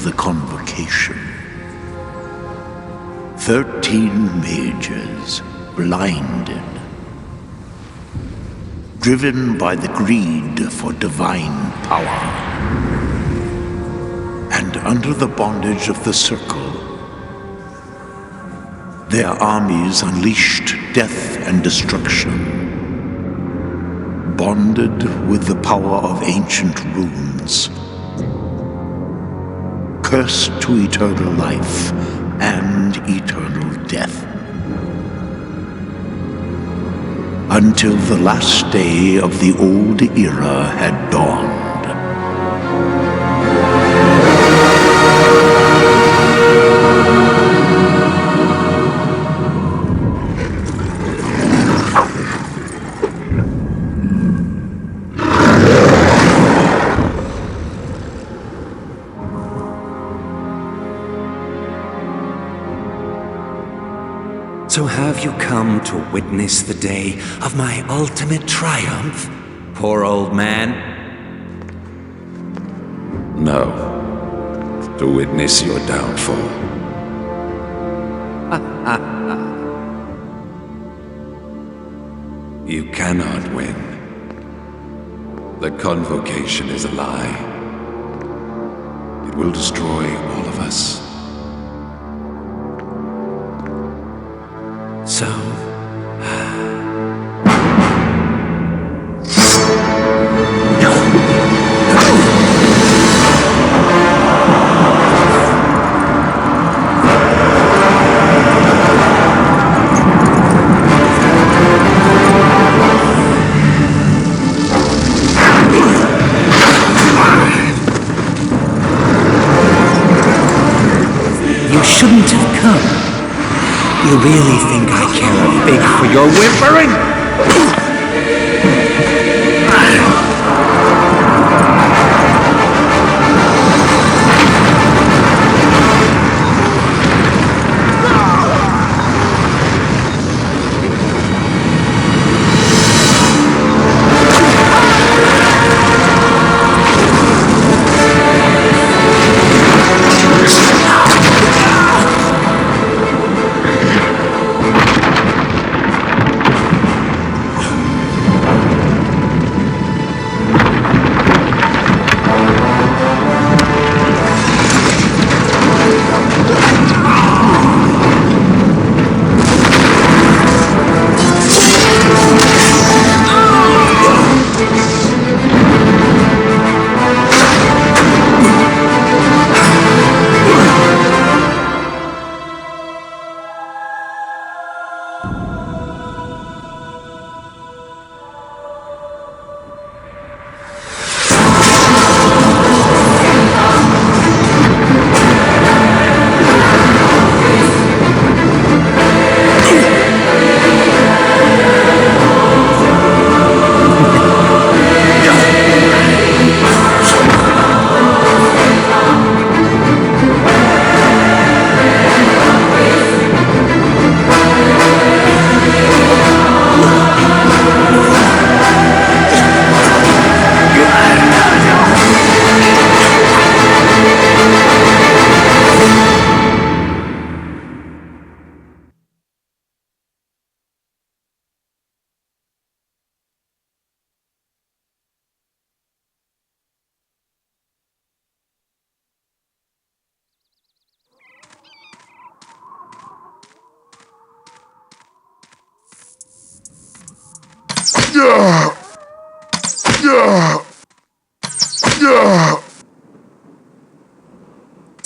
the convocation. 13 mages, blinded, driven by the greed for divine power, and under the bondage of the Circle, their armies unleashed death and destruction, bonded with the power of ancient runes, cursed to eternal life and eternal death. Until the last day of the old era had dawned. So have you come to witness the day of my ultimate triumph, poor old man? No. To witness your downfall. You cannot win. The convocation is a lie. It will destroy all of us. So... You shouldn't have come. You really think I care a fig for your whimpering?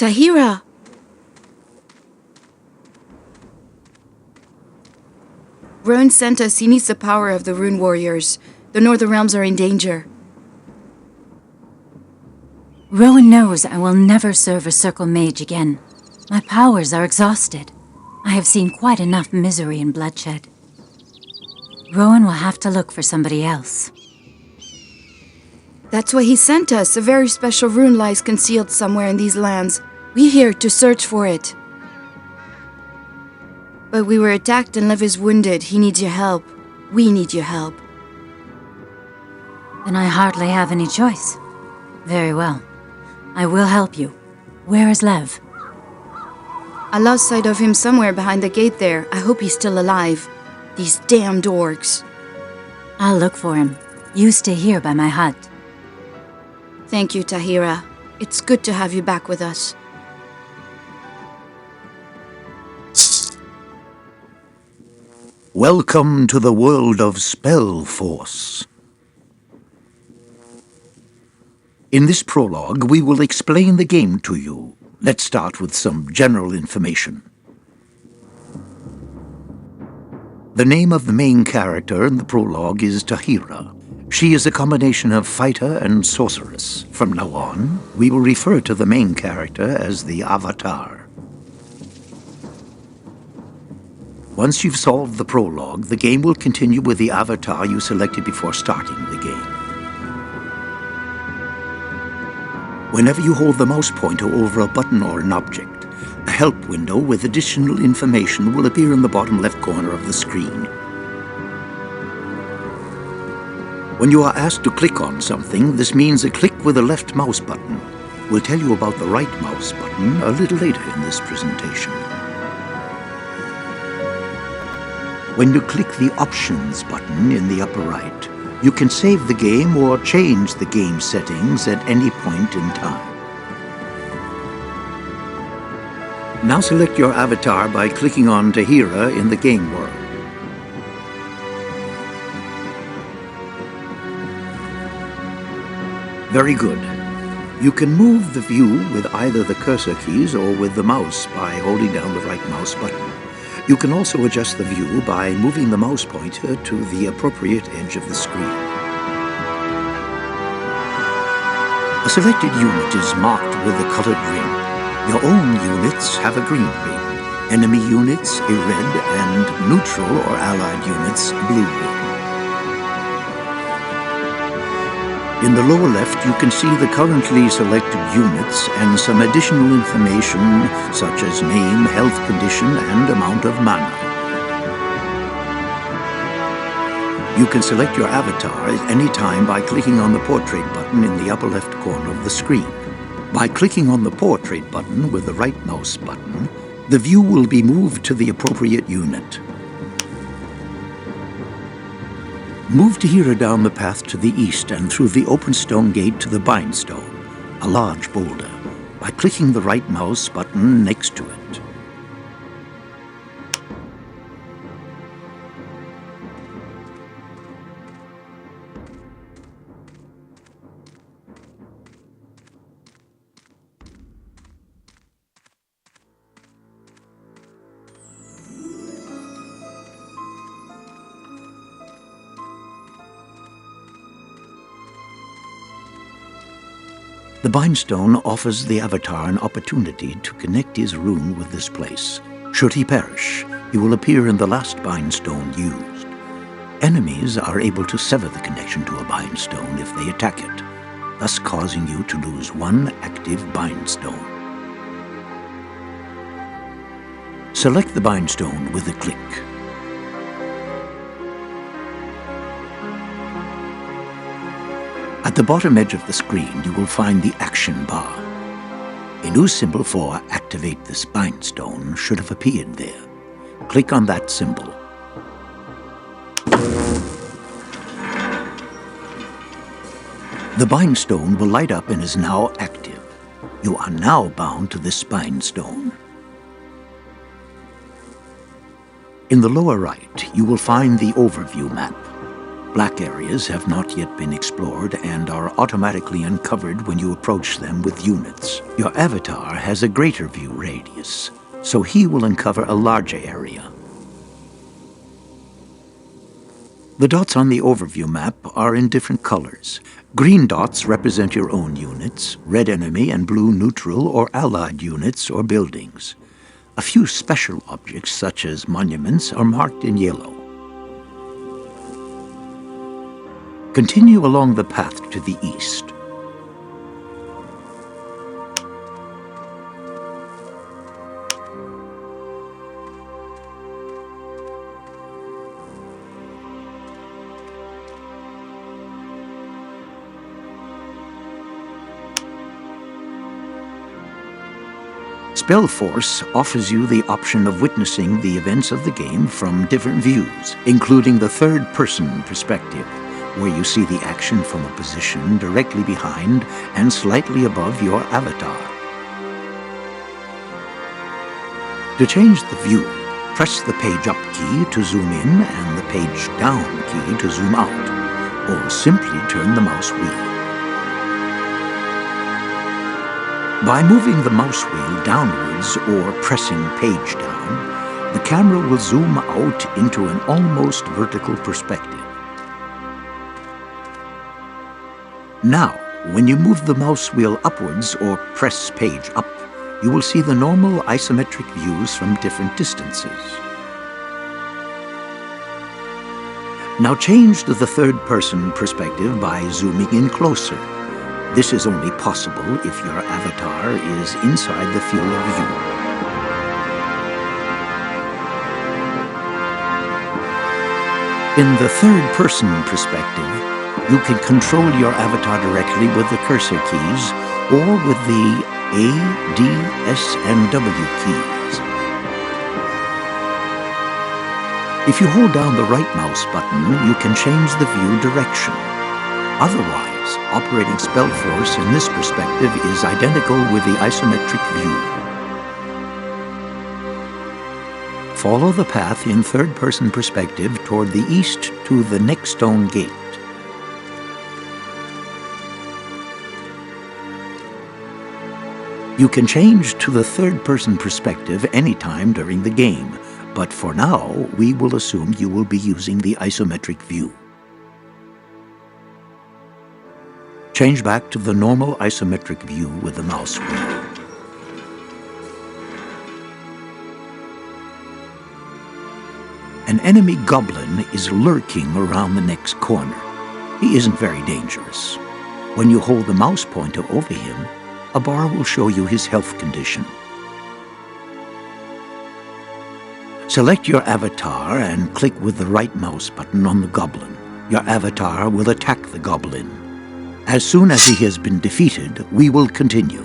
Tahira! Rowan sent us. He needs the power of the Rune Warriors. The Northern Realms are in danger. Rowan knows I will never serve a Circle Mage again. My powers are exhausted. I have seen quite enough misery and bloodshed. Rowan will have to look for somebody else. That's why he sent us. A very special rune lies concealed somewhere in these lands. We're here to search for it. But we were attacked and Lev is wounded. He needs your help. We need your help. Then I hardly have any choice. Very well. I will help you. Where is Lev? I lost sight of him somewhere behind the gate there. I hope he's still alive. These damned orcs. I'll look for him. You stay here by my hut. Thank you, Tahira. It's good to have you back with us. Welcome to the world of Spellforce. In this prologue, we will explain the game to you. Let's start with some general information. The name of the main character in the prologue is Tahira. She is a combination of fighter and sorceress. From now on, we will refer to the main character as the Avatar. Once you've solved the prologue, the game will continue with the avatar you selected before starting the game. Whenever you hold the mouse pointer over a button or an object, a help window with additional information will appear in the bottom left corner of the screen. When you are asked to click on something, this means a click with the left mouse button. We'll tell you about the right mouse button a little later in this presentation. When you click the Options button in the upper right, you can save the game or change the game settings at any point in time. Now select your avatar by clicking on Tahira in the game world. Very good. You can move the view with either the cursor keys or with the mouse by holding down the right mouse button. You can also adjust the view by moving the mouse pointer to the appropriate edge of the screen. A selected unit is marked with a colored ring. Your own units have a green ring, enemy units a red, and neutral or allied units a blue ring. In the lower left, you can see the currently selected units and some additional information such as name, health condition, and amount of mana. You can select your avatar at any time by clicking on the Portrait button in the upper left corner of the screen. By clicking on the Portrait button with the right mouse button, the view will be moved to the appropriate unit. Move Tahira down the path to the east and through the open stone gate to the Bindstone, a large boulder, by clicking the right mouse button next to it. The Bindstone offers the Avatar an opportunity to connect his rune with this place. Should he perish, he will appear in the last Bindstone used. Enemies are able to sever the connection to a Bindstone if they attack it, thus causing you to lose one active Bindstone. Select the Bindstone with a click. At the bottom edge of the screen, you will find the Action bar. A new symbol for Activate this Bindstone should have appeared there. Click on that symbol. The Bindstone will light up and is now active. You are now bound to this Bindstone. In the lower right, you will find the Overview map. Black areas have not yet been explored and are automatically uncovered when you approach them with units. Your avatar has a greater view radius, so he will uncover a larger area. The dots on the overview map are in different colors. Green dots represent your own units, red enemy and blue neutral or allied units or buildings. A few special objects, such as monuments, are marked in yellow. Continue along the path to the east. Spellforce offers you the option of witnessing the events of the game from different views, including the third-person perspective, where you see the action from a position directly behind and slightly above your avatar. To change the view, press the page up key to zoom in and the page down key to zoom out, or simply turn the mouse wheel. By moving the mouse wheel downwards or pressing page down, the camera will zoom out into an almost vertical perspective. Now, when you move the mouse wheel upwards or press page up, you will see the normal isometric views from different distances. Now change to the third-person perspective by zooming in closer. This is only possible if your avatar is inside the field of view. In the third-person perspective, you can control your avatar directly with the cursor keys or with the A, D, S, and W keys. If you hold down the right mouse button, you can change the view direction. Otherwise, operating Spellforce in this perspective is identical with the isometric view. Follow the path in third-person perspective toward the east to the next stone gate. You can change to the third-person perspective anytime during the game, but for now, we will assume you will be using the isometric view. Change back to the normal isometric view with the mouse wheel. An enemy goblin is lurking around the next corner. He isn't very dangerous. When you hold the mouse pointer over him, a bar will show you his health condition. Select your avatar and click with the right mouse button on the goblin. Your avatar will attack the goblin. As soon as he has been defeated, we will continue.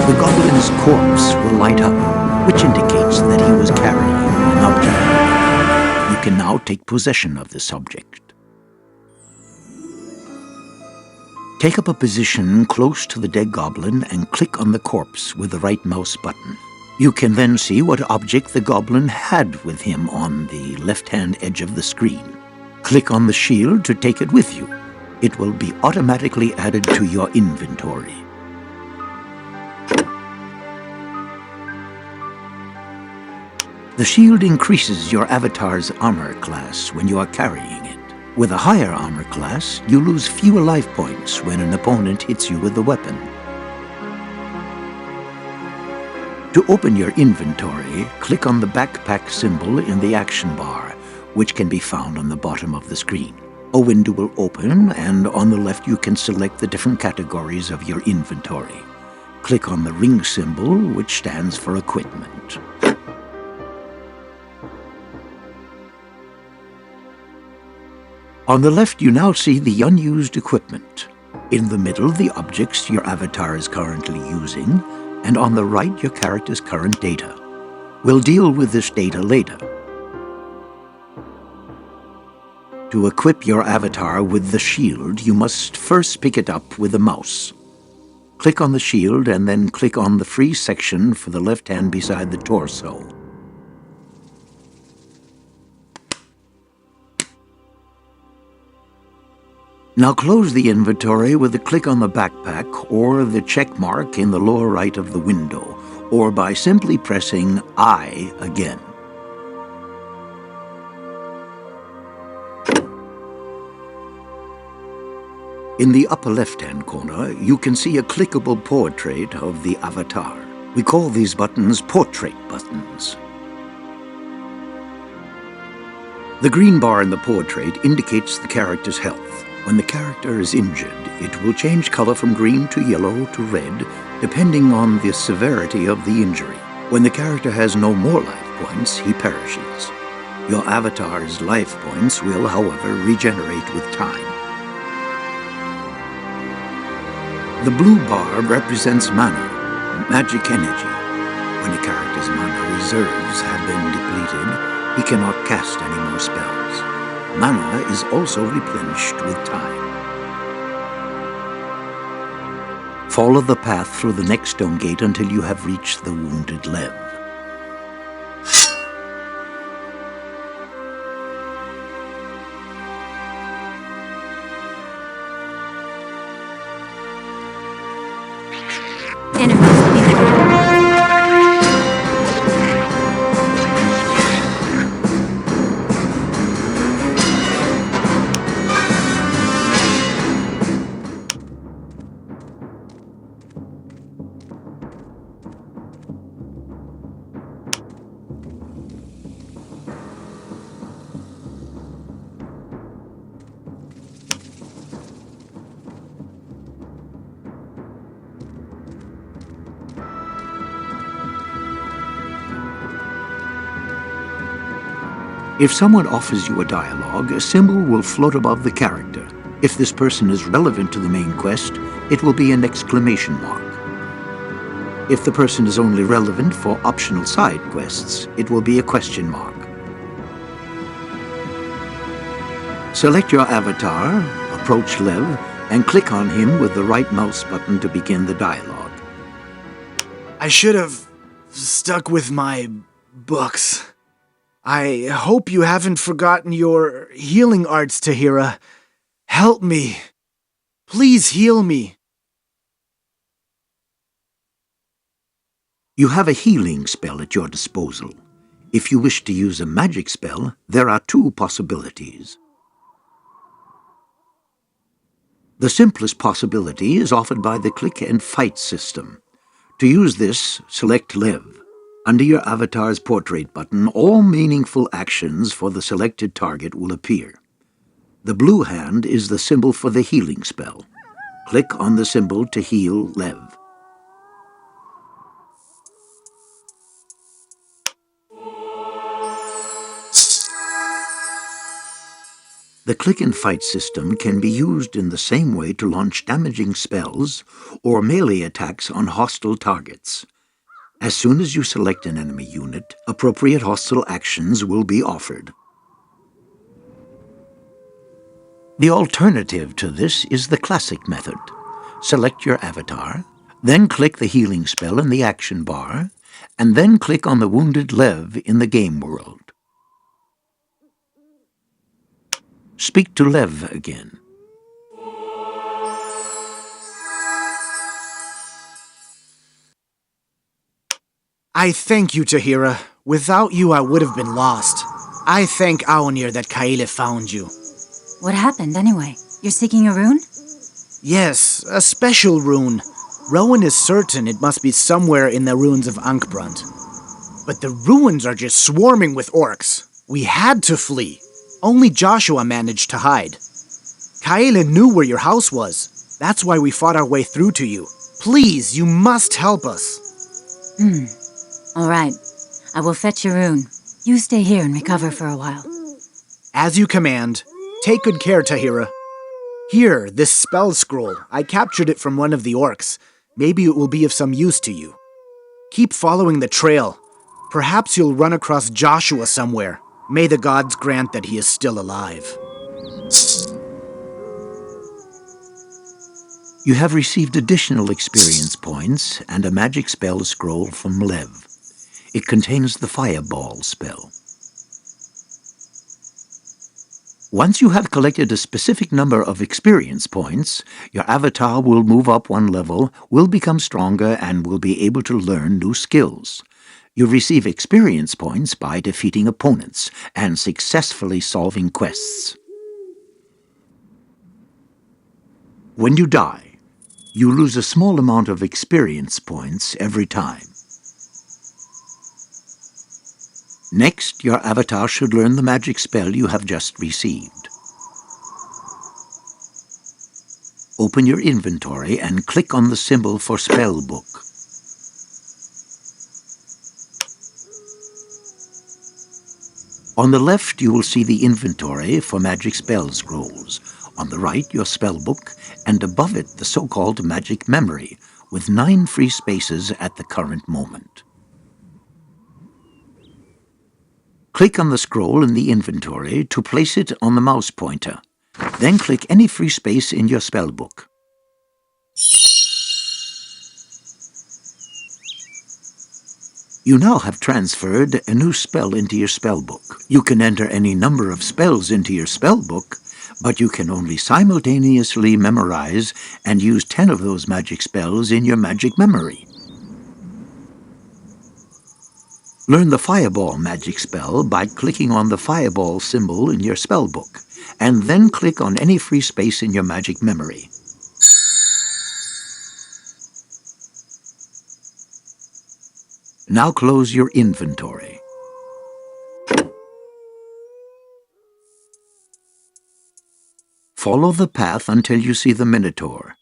The goblin's corpse will light up, which indicates that he was carrying an object. You can now take possession of this object. Take up a position close to the dead goblin and click on the corpse with the right mouse button. You can then see what object the goblin had with him on the left-hand edge of the screen. Click on the shield to take it with you. It will be automatically added to your inventory. The shield increases your avatar's armor class when you are carrying it. With a higher armor class, you lose fewer life points when an opponent hits you with the weapon. To open your inventory, click on the backpack symbol in the action bar, which can be found on the bottom of the screen. A window will open, and on the left you can select the different categories of your inventory. Click on the ring symbol, which stands for equipment. On the left, you now see the unused equipment. In the middle, the objects your avatar is currently using, and on the right, your character's current data. We'll deal with this data later. To equip your avatar with the shield, you must first pick it up with the mouse. Click on the shield and then click on the free section for the left hand beside the torso. Now close the inventory with a click on the backpack or the check mark in the lower right of the window, or by simply pressing I again. In the upper left-hand corner, you can see a clickable portrait of the avatar. We call these buttons portrait buttons. The green bar in the portrait indicates the character's health. When the character is injured, it will change color from green to yellow to red, depending on the severity of the injury. When the character has no more life points, he perishes. Your avatar's life points will, however, regenerate with time. The blue bar represents mana, magic energy. When a character's mana reserves have been depleted, he cannot cast any more spells. Mana is also replenished with time. Follow the path through the next stone gate until you have reached the wounded Lev. If someone offers you a dialogue, a symbol will float above the character. If this person is relevant to the main quest, it will be an exclamation mark. If the person is only relevant for optional side quests, it will be a question mark. Select your avatar, approach Lev, and click on him with the right mouse button to begin the dialogue. I should have stuck with my books. I hope you haven't forgotten your healing arts, Tahira. Help me. Please heal me. You have a healing spell at your disposal. If you wish to use a magic spell, there are two possibilities. The simplest possibility is offered by the click and fight system. To use this, select Lev. Under your avatar's portrait button, all meaningful actions for the selected target will appear. The blue hand is the symbol for the healing spell. Click on the symbol to heal Lev. The click and fight system can be used in the same way to launch damaging spells or melee attacks on hostile targets. As soon as you select an enemy unit, appropriate hostile actions will be offered. The alternative to this is the classic method. Select your avatar, then click the healing spell in the action bar, and then click on the wounded Lev in the game world. Speak to Lev again. I thank you, Tahira. Without you, I would have been lost. I thank Aonir that Kaele found you. What happened, anyway? You're seeking a rune? Yes, a special rune. Rowan is certain it must be somewhere in the ruins of Ankbrand. But the ruins are just swarming with orcs. We had to flee. Only Joshua managed to hide. Kaele knew where your house was. That's why we fought our way through to you. Please, you must help us. All right. I will fetch your rune. You stay here and recover for a while. As you command. Take good care, Tahira. Here, this spell scroll. I captured it from one of the orcs. Maybe it will be of some use to you. Keep following the trail. Perhaps you'll run across Joshua somewhere. May the gods grant that he is still alive. You have received additional experience points and a magic spell scroll from Lev. It contains the Fireball spell. Once you have collected a specific number of experience points, your avatar will move up one level, will become stronger, and will be able to learn new skills. You receive experience points by defeating opponents and successfully solving quests. When you die, you lose a small amount of experience points every time. Next, your avatar should learn the magic spell you have just received. Open your inventory and click on the symbol for Spellbook. On the left, you will see the inventory for magic spell scrolls. On the right, your spellbook, and above it, the so-called magic memory, with 9 free spaces at the current moment. Click on the scroll in the inventory to place it on the mouse pointer. Then click any free space in your spellbook. You now have transferred a new spell into your spellbook. You can enter any number of spells into your spellbook, but you can only simultaneously memorize and use 10 of those magic spells in your magic memory. Learn the Fireball magic spell by clicking on the Fireball symbol in your spellbook, and then click on any free space in your magic memory. Now close your inventory. Follow the path until you see the Minotaur.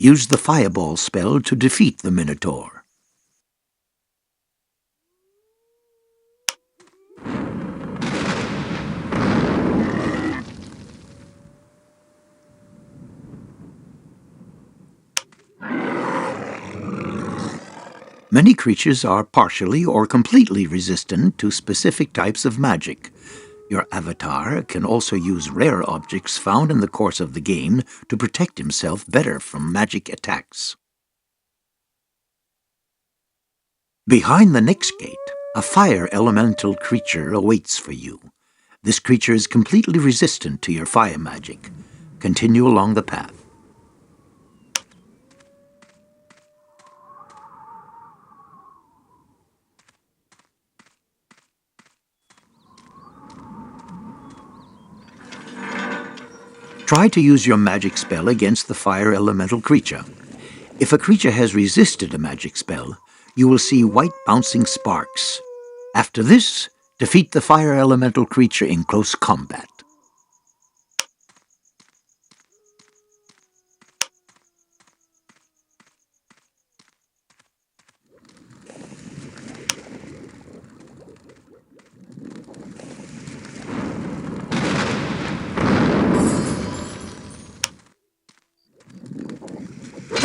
Use the Fireball spell to defeat the Minotaur. Many creatures are partially or completely resistant to specific types of magic. Your avatar can also use rare objects found in the course of the game to protect himself better from magic attacks. Behind the next gate, a fire elemental creature awaits for you. This creature is completely resistant to your fire magic. Continue along the path. Try to use your magic spell against the fire elemental creature. If a creature has resisted a magic spell, you will see white bouncing sparks. After this, defeat the fire elemental creature in close combat.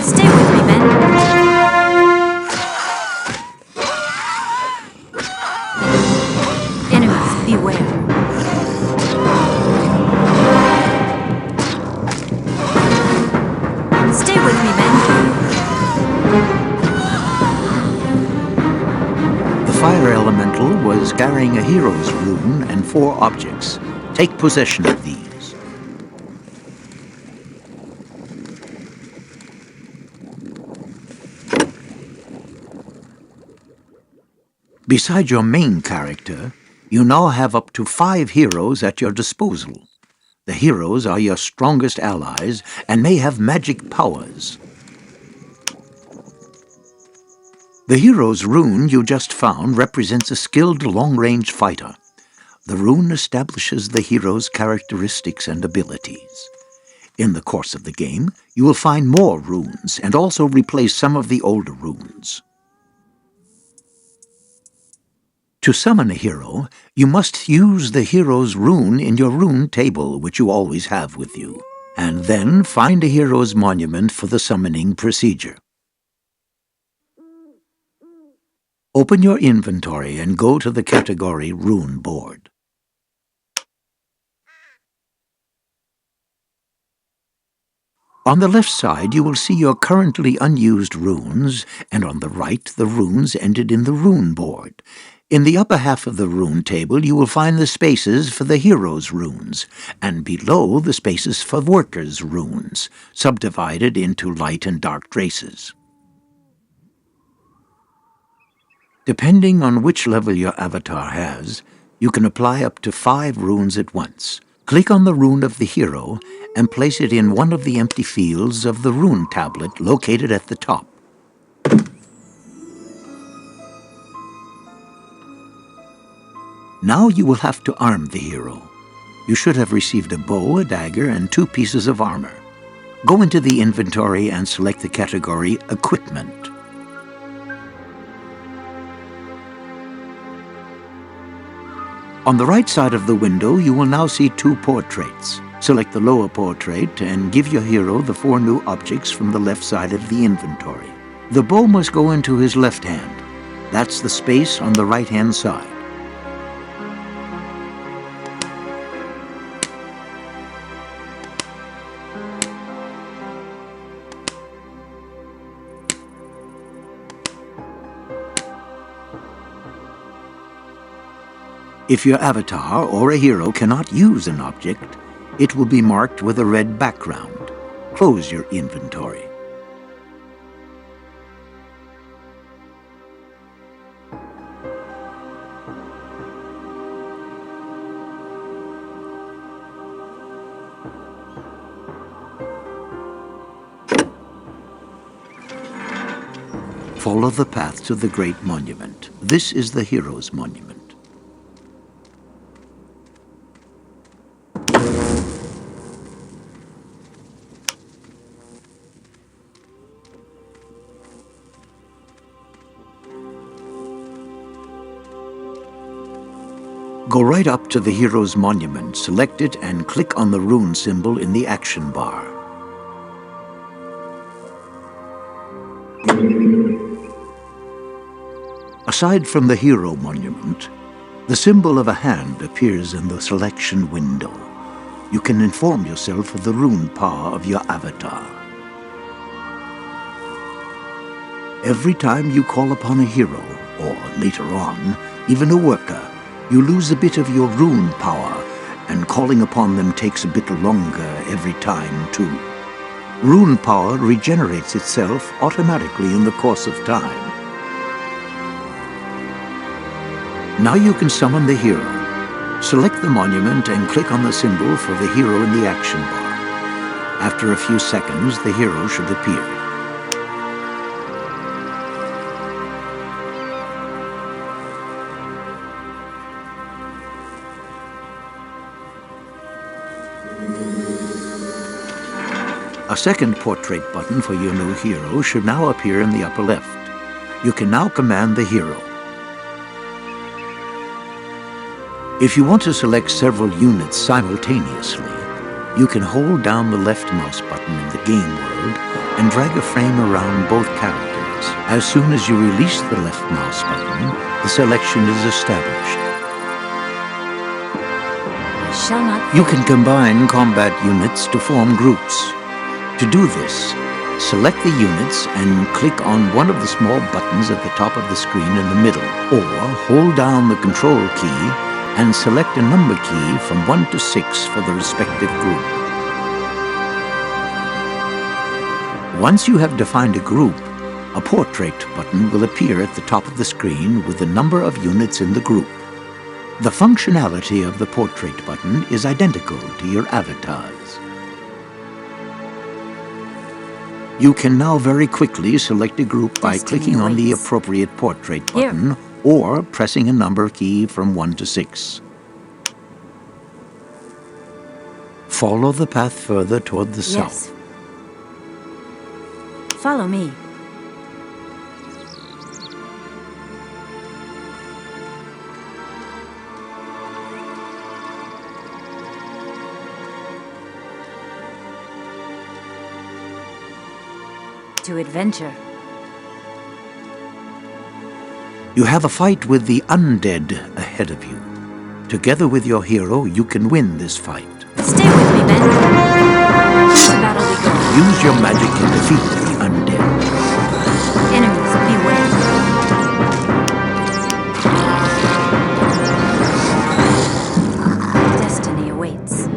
Stay with me, men. Enemies, beware. Stay with me, men. The fire elemental was carrying a hero's rune and 4 objects. Take possession of these. Beside your main character, you now have up to 5 heroes at your disposal. The heroes are your strongest allies and may have magic powers. The hero's rune you just found represents a skilled long-range fighter. The rune establishes the hero's characteristics and abilities. In the course of the game, you will find more runes and also replace some of the older runes. To summon a hero, you must use the hero's rune in your rune table, which you always have with you, and then find a hero's monument for the summoning procedure. Open your inventory and go to the category Rune board. On the left side, you will see your currently unused runes, and on the right, the runes entered in the Rune board. In the upper half of the rune table, you will find the spaces for the hero's runes, and below the spaces for workers' runes, subdivided into light and dark traces. Depending on which level your avatar has, you can apply up to 5 runes at once. Click on the rune of the hero and place it in one of the empty fields of the rune tablet located at the top. Now you will have to arm the hero. You should have received a bow, a dagger, and 2 pieces of armor. Go into the inventory and select the category Equipment. On the right side of the window, you will now see 2 portraits. Select the lower portrait and give your hero the 4 new objects from the left side of the inventory. The bow must go into his left hand. That's the space on the right-hand side. If your avatar or a hero cannot use an object, it will be marked with a red background. Close your inventory. Follow the path to the Great Monument. This is the Hero's Monument. Go right up to the Hero's Monument, select it, and click on the rune symbol in the action bar. Aside from the Hero Monument, the symbol of a hand appears in the selection window. You can inform yourself of the rune power of your avatar. Every time you call upon a hero, or later on, even a worker, you lose a bit of your rune power, and calling upon them takes a bit longer every time, too. Rune power regenerates itself automatically in the course of time. Now you can summon the hero. Select the monument and click on the symbol for the hero in the action bar. After a few seconds, the hero should appear. A second portrait button for your new hero should now appear in the upper left. You can now command the hero. If you want to select several units simultaneously, you can hold down the left mouse button in the game world and drag a frame around both characters. As soon as you release the left mouse button, the selection is established. You can combine combat units to form groups. To do this, select the units and click on one of the small buttons at the top of the screen in the middle, or hold down the control key and select a number key from 1 to 6 for the respective group. Once you have defined a group, a portrait button will appear at the top of the screen with the number of units in the group. The functionality of the portrait button is identical to your avatars. You can now very quickly select a group by clicking on the appropriate portrait button or pressing a number key from 1 to 6. Follow the path further toward the south. Follow me. To adventure. You have a fight with the undead ahead of you. Together with your hero, you can win this fight. Stay with me, Ben. To battle we go. Use your magic to defeat the undead. Enemies, beware. Destiny awaits.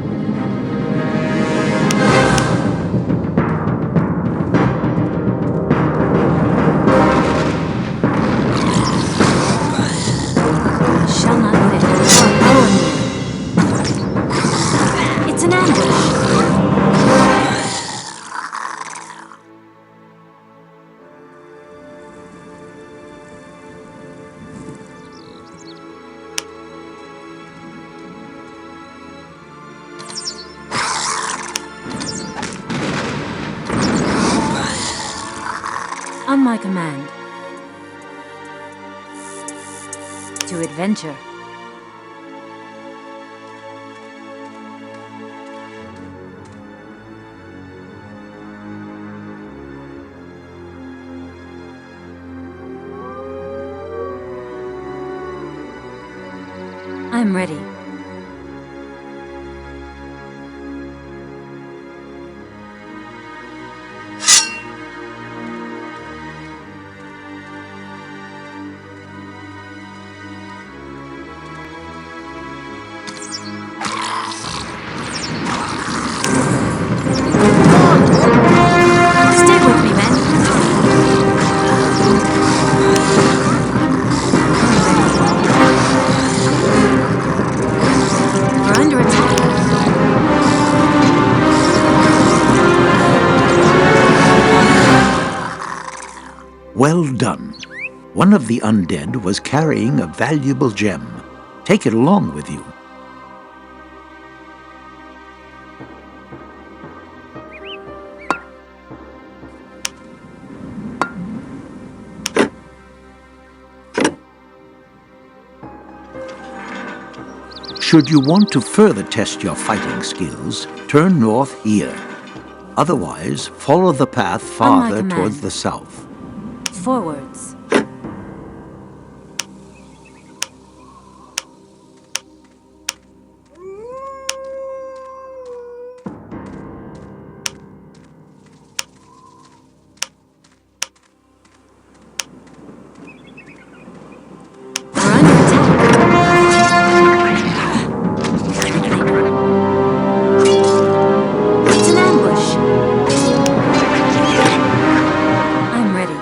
On my command. To adventure. I'm ready. Stay with me, men. We're under attack. Well done. One of the undead was carrying a valuable gem. Take it along with you. Should you want to further test your fighting skills, turn north here. Otherwise, follow the path farther command. towards the south. Forwards. We're under attack. It's an ambush. I'm ready.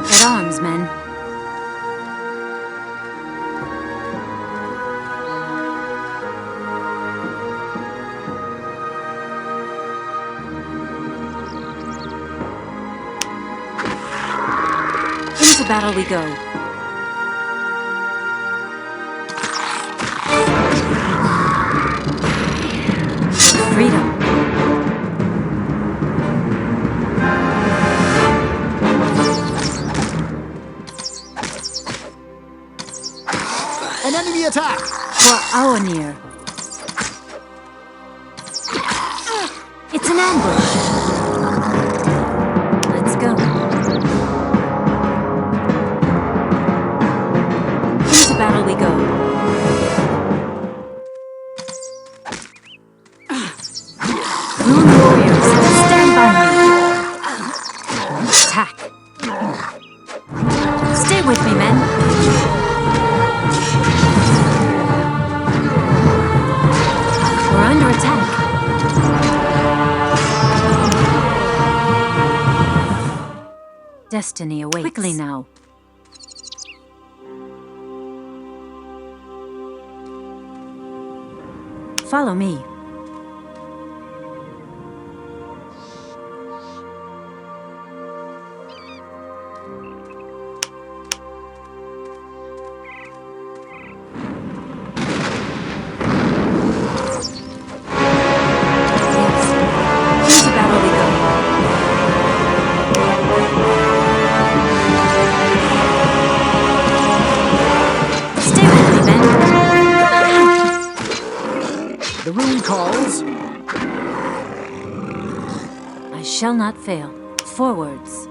At arms, men. Into battle we go. For freedom. An enemy attack! For Aonir. It's an ambush. Let's go. Into battle we go. Moon warriors, stand by me. Attack. Stay with me, men. We're under attack. Destiny awaits. Quickly now. Follow me. Yes. Into battle we go. Stay with me, men. The rune calls. I shall not fail. Forwards.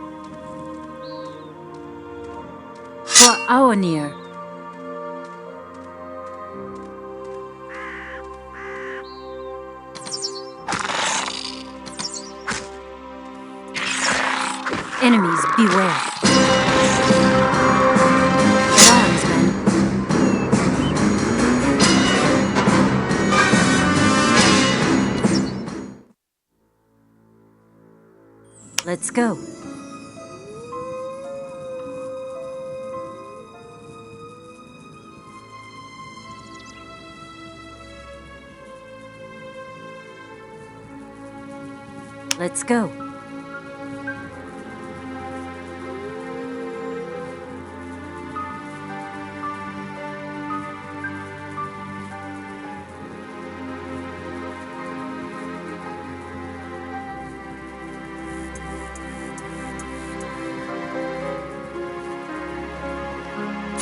For Aonir. Enemies, beware. At arms, men. Let's go. Let's go.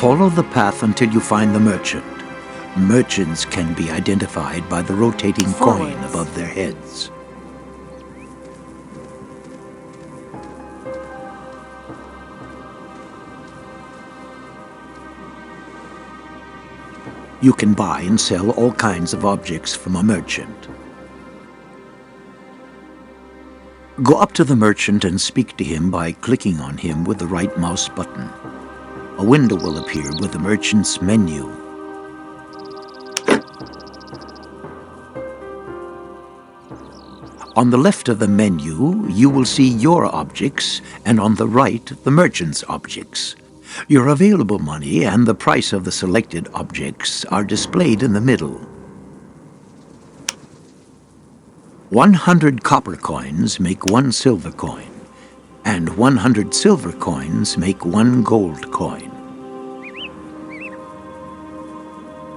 Follow the path until you find the merchant. Merchants can be identified by the rotating coin above their heads. You can buy and sell all kinds of objects from a merchant. Go up to the merchant and speak to him by clicking on him with the right mouse button. A window will appear with the merchant's menu. On the left of the menu, you will see your objects, and on the right, the merchant's objects. Your available money and the price of the selected objects are displayed in the middle. 100 copper coins make 1 silver coin, and 100 silver coins make 1 gold coin.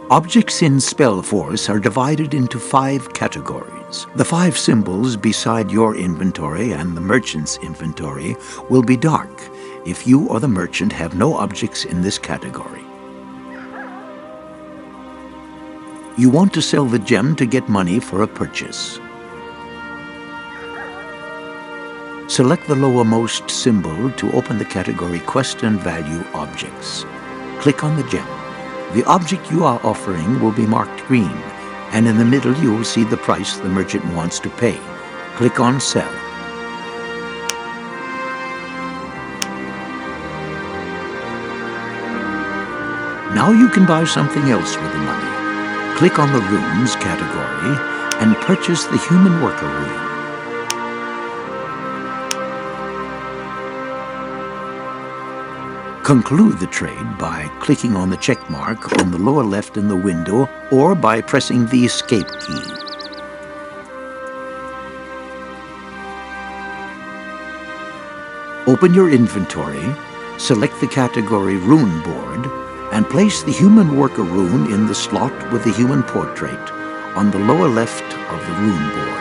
Objects in Spellforce are divided into 5 categories. The 5 symbols beside your inventory and the merchant's inventory will be dark if you or the merchant have no objects in this category. You want to sell the gem to get money for a purchase. Select the lowermost symbol to open the category Quest and Value Objects. Click on the gem. The object you are offering will be marked green, and in the middle you will see the price the merchant wants to pay. Click on Sell. Now you can buy something else with the money. Click on the Runes category and purchase the Human Worker rune. Conclude the trade by clicking on the check mark on the lower left in the window or by pressing the Escape key. Open your inventory, select the category Rune Board, and place the Human Worker rune in the slot with the human portrait on the lower left of the rune board.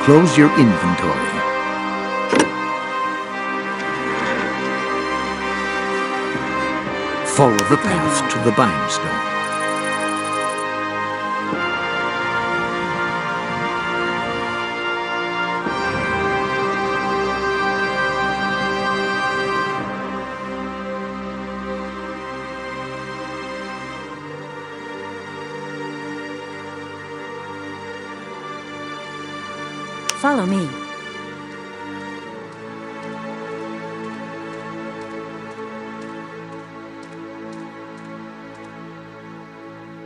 Close your inventory. Follow the path to the Bindstone. Follow me.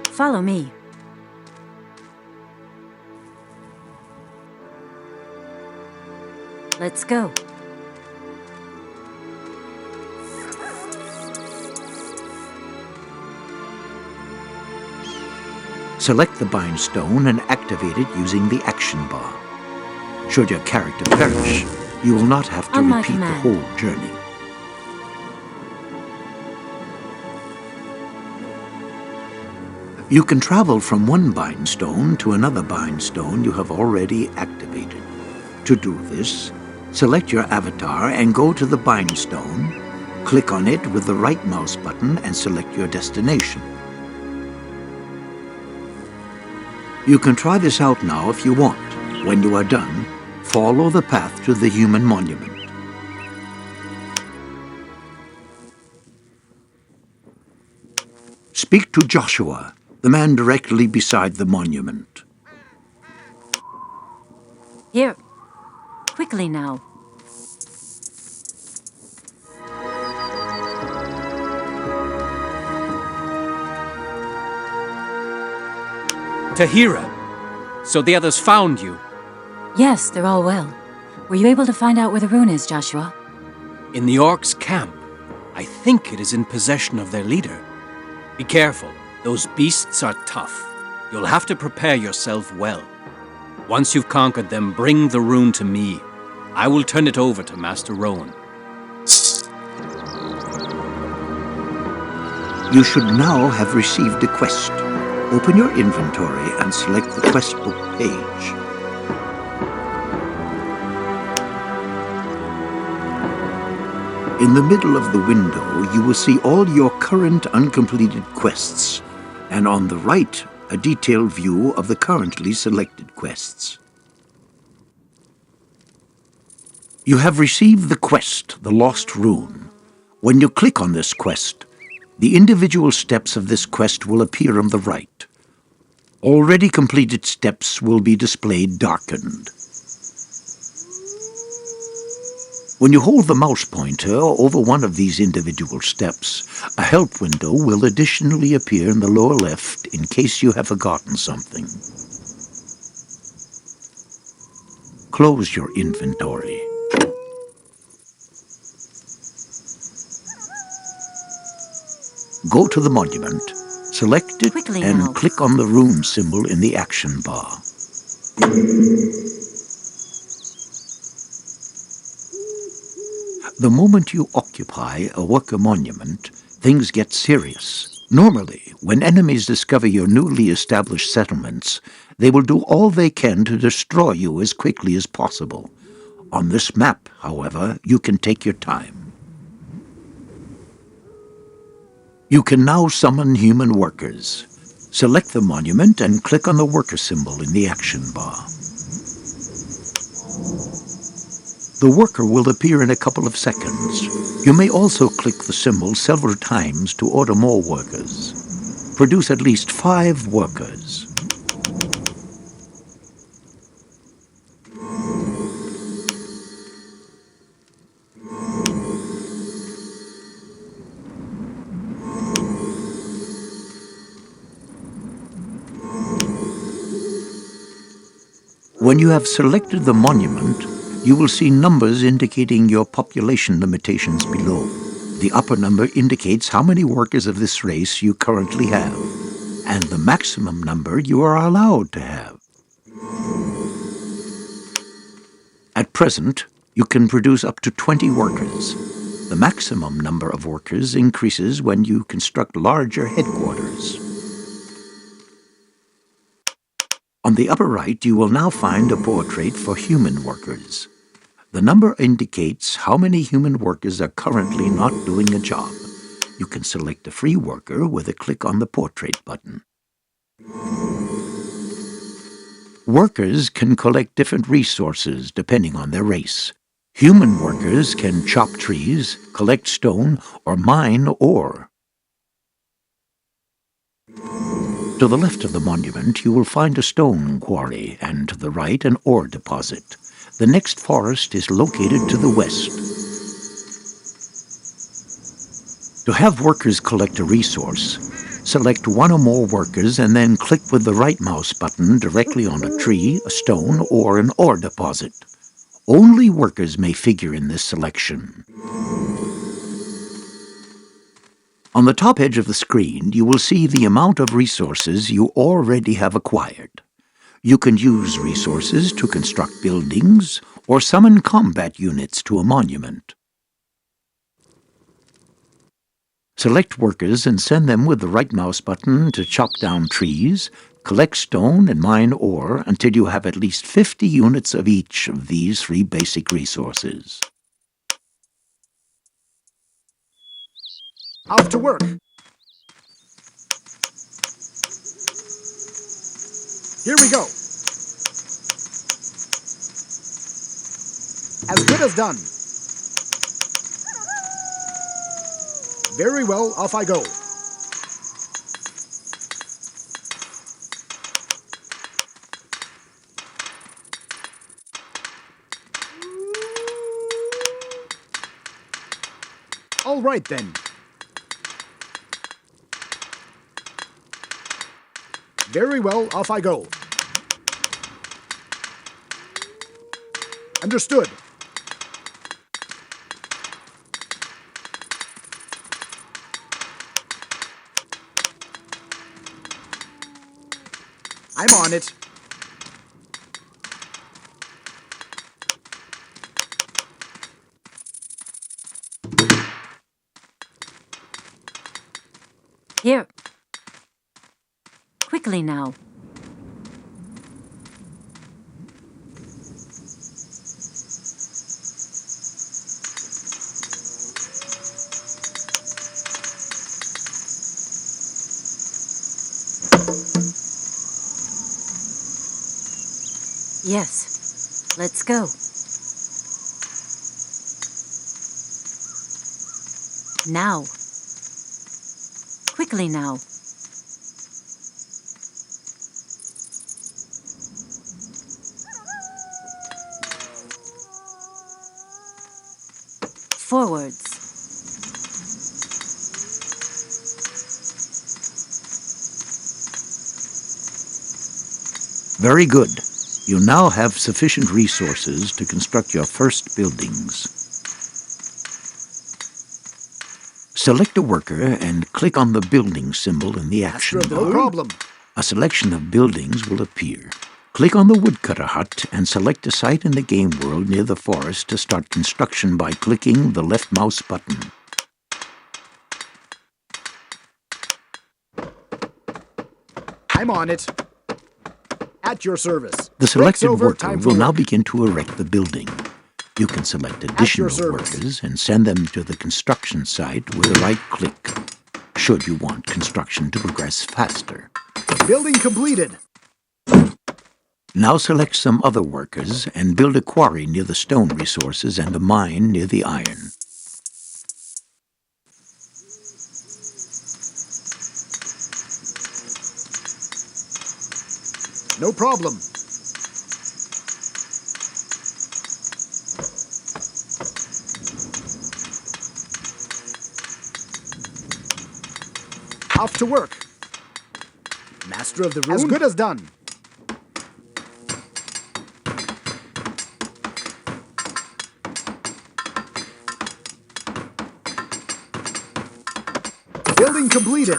Follow me. Let's go. Select the Bindstone and activate it using the action bar. Should your character perish, you will not have to repeat the whole journey. You can travel from one Bindstone to another Bindstone you have already activated. To do this, select your avatar and go to the Bindstone, click on it with the right mouse button and select your destination. You can try this out now if you want. When you are done, follow the path to the human monument. Speak to Joshua, the man directly beside the monument. Here. Quickly now. Tahira! So the others found you? Yes, they're all well. Were you able to find out where the rune is, Joshua? In the orcs' camp. I think it is in possession of their leader. Be careful. Those beasts are tough. You'll have to prepare yourself well. Once you've conquered them, bring the rune to me. I will turn it over to Master Rowan. You should now have received a quest. Open your inventory and select the quest book page. In the middle of the window, you will see all your current uncompleted quests, and on the right, a detailed view of the currently selected quests. You have received the quest, The Lost Rune. When you click on this quest, the individual steps of this quest will appear on the right. Already completed steps will be displayed darkened. When you hold the mouse pointer over one of these individual steps, a help window will additionally appear in the lower left in case you have forgotten something. Close your inventory. Go to the monument, select it, Quickly and now. click on the rune symbol in the action bar. The moment you occupy a worker monument, things get serious. Normally, when enemies discover your newly established settlements, they will do all they can to destroy you as quickly as possible. On this map, however, you can take your time. You can now summon human workers. Select the monument and click on the worker symbol in the action bar. The worker will appear in a couple of seconds. You may also click the symbol several times to order more workers. Produce at least 5 workers. When you have selected the monument, you will see numbers indicating your population limitations below. The upper number indicates how many workers of this race you currently have, and the maximum number you are allowed to have. At present, you can produce up to 20 workers. The maximum number of workers increases when you construct larger headquarters. On the upper right, you will now find a portrait for human workers. The number indicates how many human workers are currently not doing a job. You can select a free worker with a click on the portrait button. Workers can collect different resources depending on their race. Human workers can chop trees, collect stone, or mine ore. To the left of the monument, you will find a stone quarry, and to the right, an ore deposit. The next forest is located to the west. To have workers collect a resource, select one or more workers and then click with the right mouse button directly on a tree, a stone, or an ore deposit. Only workers may figure in this selection. On the top edge of the screen, you will see the amount of resources you already have acquired. You can use resources to construct buildings or summon combat units to a monument. Select workers and send them with the right mouse button to chop down trees, collect stone and mine ore until you have at least 50 units of each of these 3 basic resources. Off to work. Here we go. As good as done. Very well, off I go. All right then. Very well, off I go. Understood. I'm on it. Here. Quickly now. Yes, let's go. Now. Quickly now. Forwards. Very good. You now have sufficient resources to construct your first buildings. Select a worker and click on the building symbol in the action bar. No problem. A selection of buildings will appear. Click on the woodcutter hut and select a site in the game world near the forest to start construction by clicking the left mouse button. I'm on it. At your service. The selected Break's over, worker time for will now work. begin to erect the building. You can select additional service. workers and send them to the construction site with a right click, should you want construction to progress faster. Building completed. Now select some other workers and build a quarry near the stone resources and a mine near the iron. No problem. Off to work. Master of the room. As good as done. Building completed.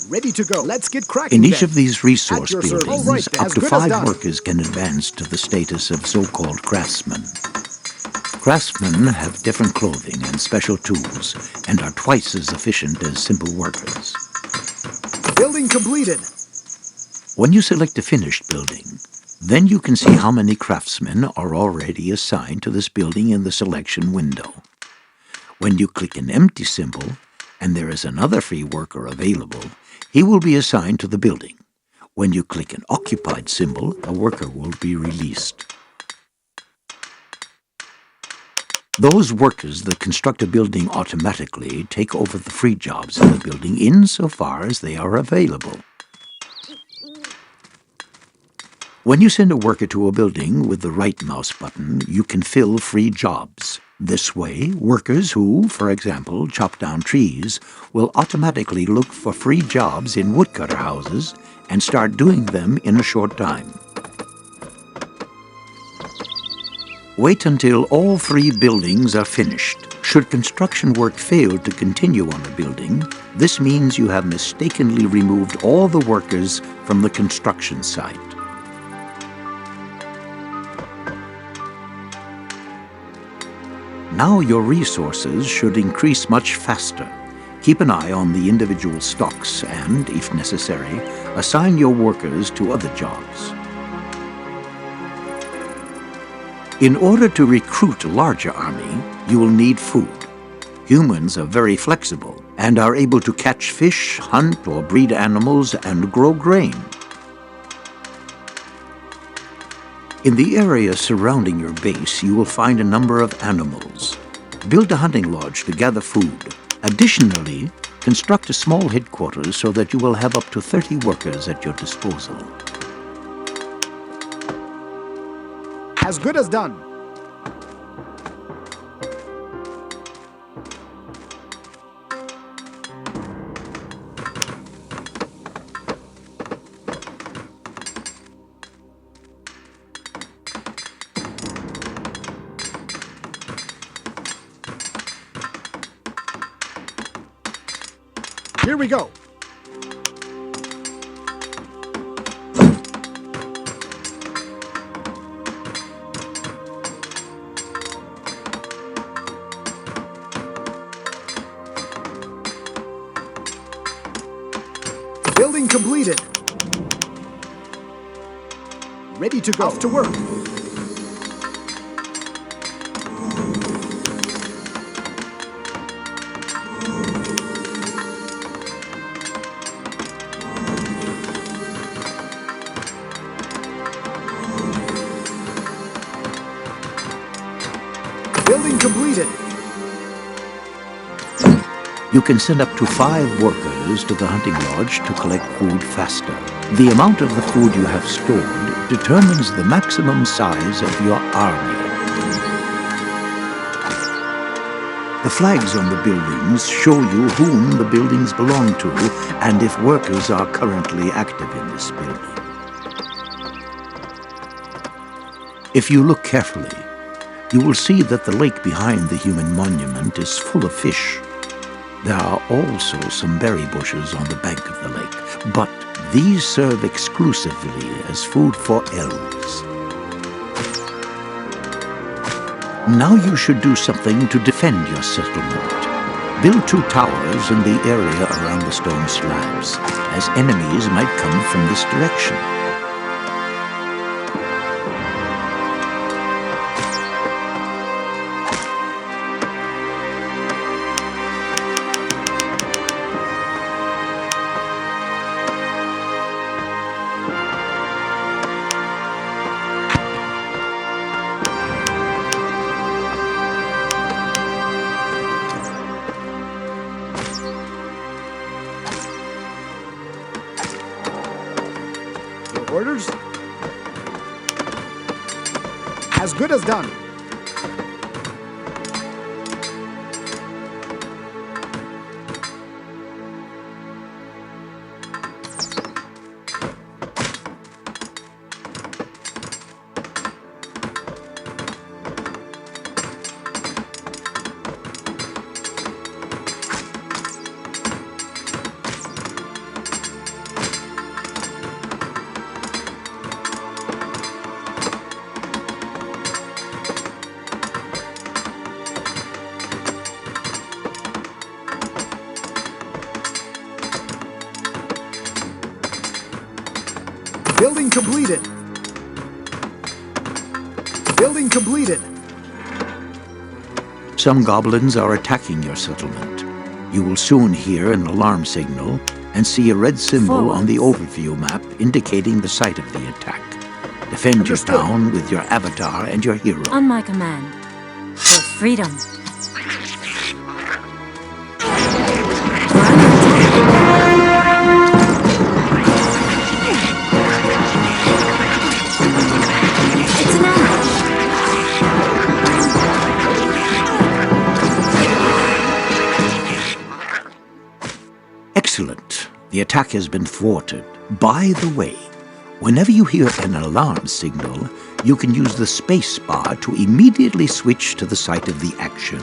Ready to go. Let's get cracking. In each then. of these resource At your service. buildings, All right, then. up As to good as 5 done. workers can advance to the status of so-called craftsmen. Craftsmen have different clothing and special tools, and are twice as efficient as simple workers. Building completed. When you select a finished building, then you can see how many craftsmen are already assigned to this building in the selection window. When you click an empty symbol, and there is another free worker available, he will be assigned to the building. When you click an occupied symbol, a worker will be released. Those workers that construct a building automatically take over the free jobs in the building insofar as they are available. When you send a worker to a building with the right mouse button, you can fill free jobs. This way, workers who, for example, chop down trees, will automatically look for free jobs in woodcutter houses and start doing them in a short time. Wait until all 3 buildings are finished. Should construction work fail to continue on a building, this means you have mistakenly removed all the workers from the construction site. Now your resources should increase much faster. Keep an eye on the individual stocks and, if necessary, assign your workers to other jobs. In order to recruit a larger army, you will need food. Humans are very flexible and are able to catch fish, hunt or breed animals, and grow grain. In the area surrounding your base, you will find a number of animals. Build a hunting lodge to gather food. Additionally, construct a small headquarters so that you will have up to 30 workers at your disposal. As good as done. Here we go. Building completed. Ready to go. Off to work. Building completed. You can send up to 5 workers to the hunting lodge to collect food faster. The amount of the food you have stored determines the maximum size of your army. The flags on the buildings show you whom the buildings belong to and if workers are currently active in this building. If you look carefully, you will see that the lake behind the human monument is full of fish. There are also some berry bushes on the bank of the lake, but these serve exclusively as food for elves. Now you should do something to defend your settlement. Build 2 towers in the area around the stone slabs, as enemies might come from this direction. Orders? As good as done. Building completed. Building completed. Some goblins are attacking your settlement. You will soon hear an alarm signal and see a red symbol on the overview map indicating the site of the attack. Defend Understood. your town with your avatar and your hero. On my command. For freedom. It's an ambush. Excellent. The attack has been thwarted. By the way, whenever you hear an alarm signal, you can use the space bar to immediately switch to the site of the action.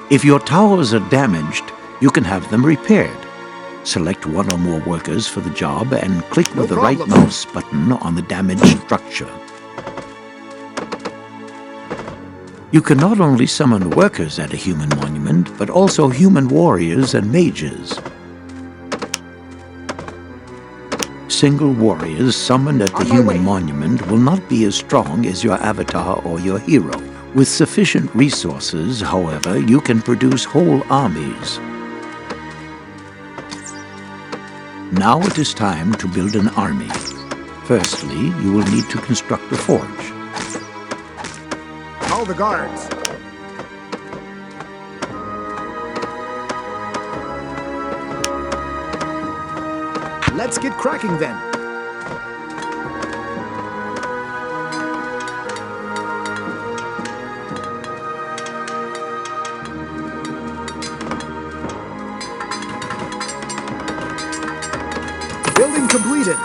If your towers are damaged, you can have them repaired. Select one or more workers for the job and click with the right mouse button on the damaged structure. You can not only summon workers at a human monument, but also human warriors and mages. Single warriors summoned at the human monument will not be as strong as your avatar or your hero. With sufficient resources, however, you can produce whole armies. Now it is time to build an army. Firstly, you will need to construct a forge. Call the guards. Let's get cracking then. Building completed.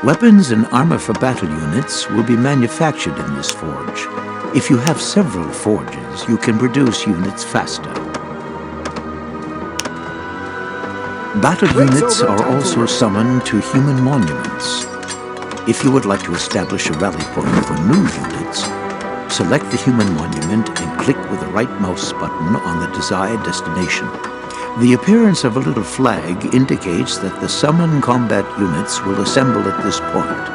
Weapons and armor for battle units will be manufactured in this forge. If you have several forges, you can produce units faster. Battle units are also summoned to human monuments. If you would like to establish a rally point for new units, Select the human monument and click with the right mouse button on the desired destination. The appearance of a little flag indicates that the summon combat units will assemble at this point.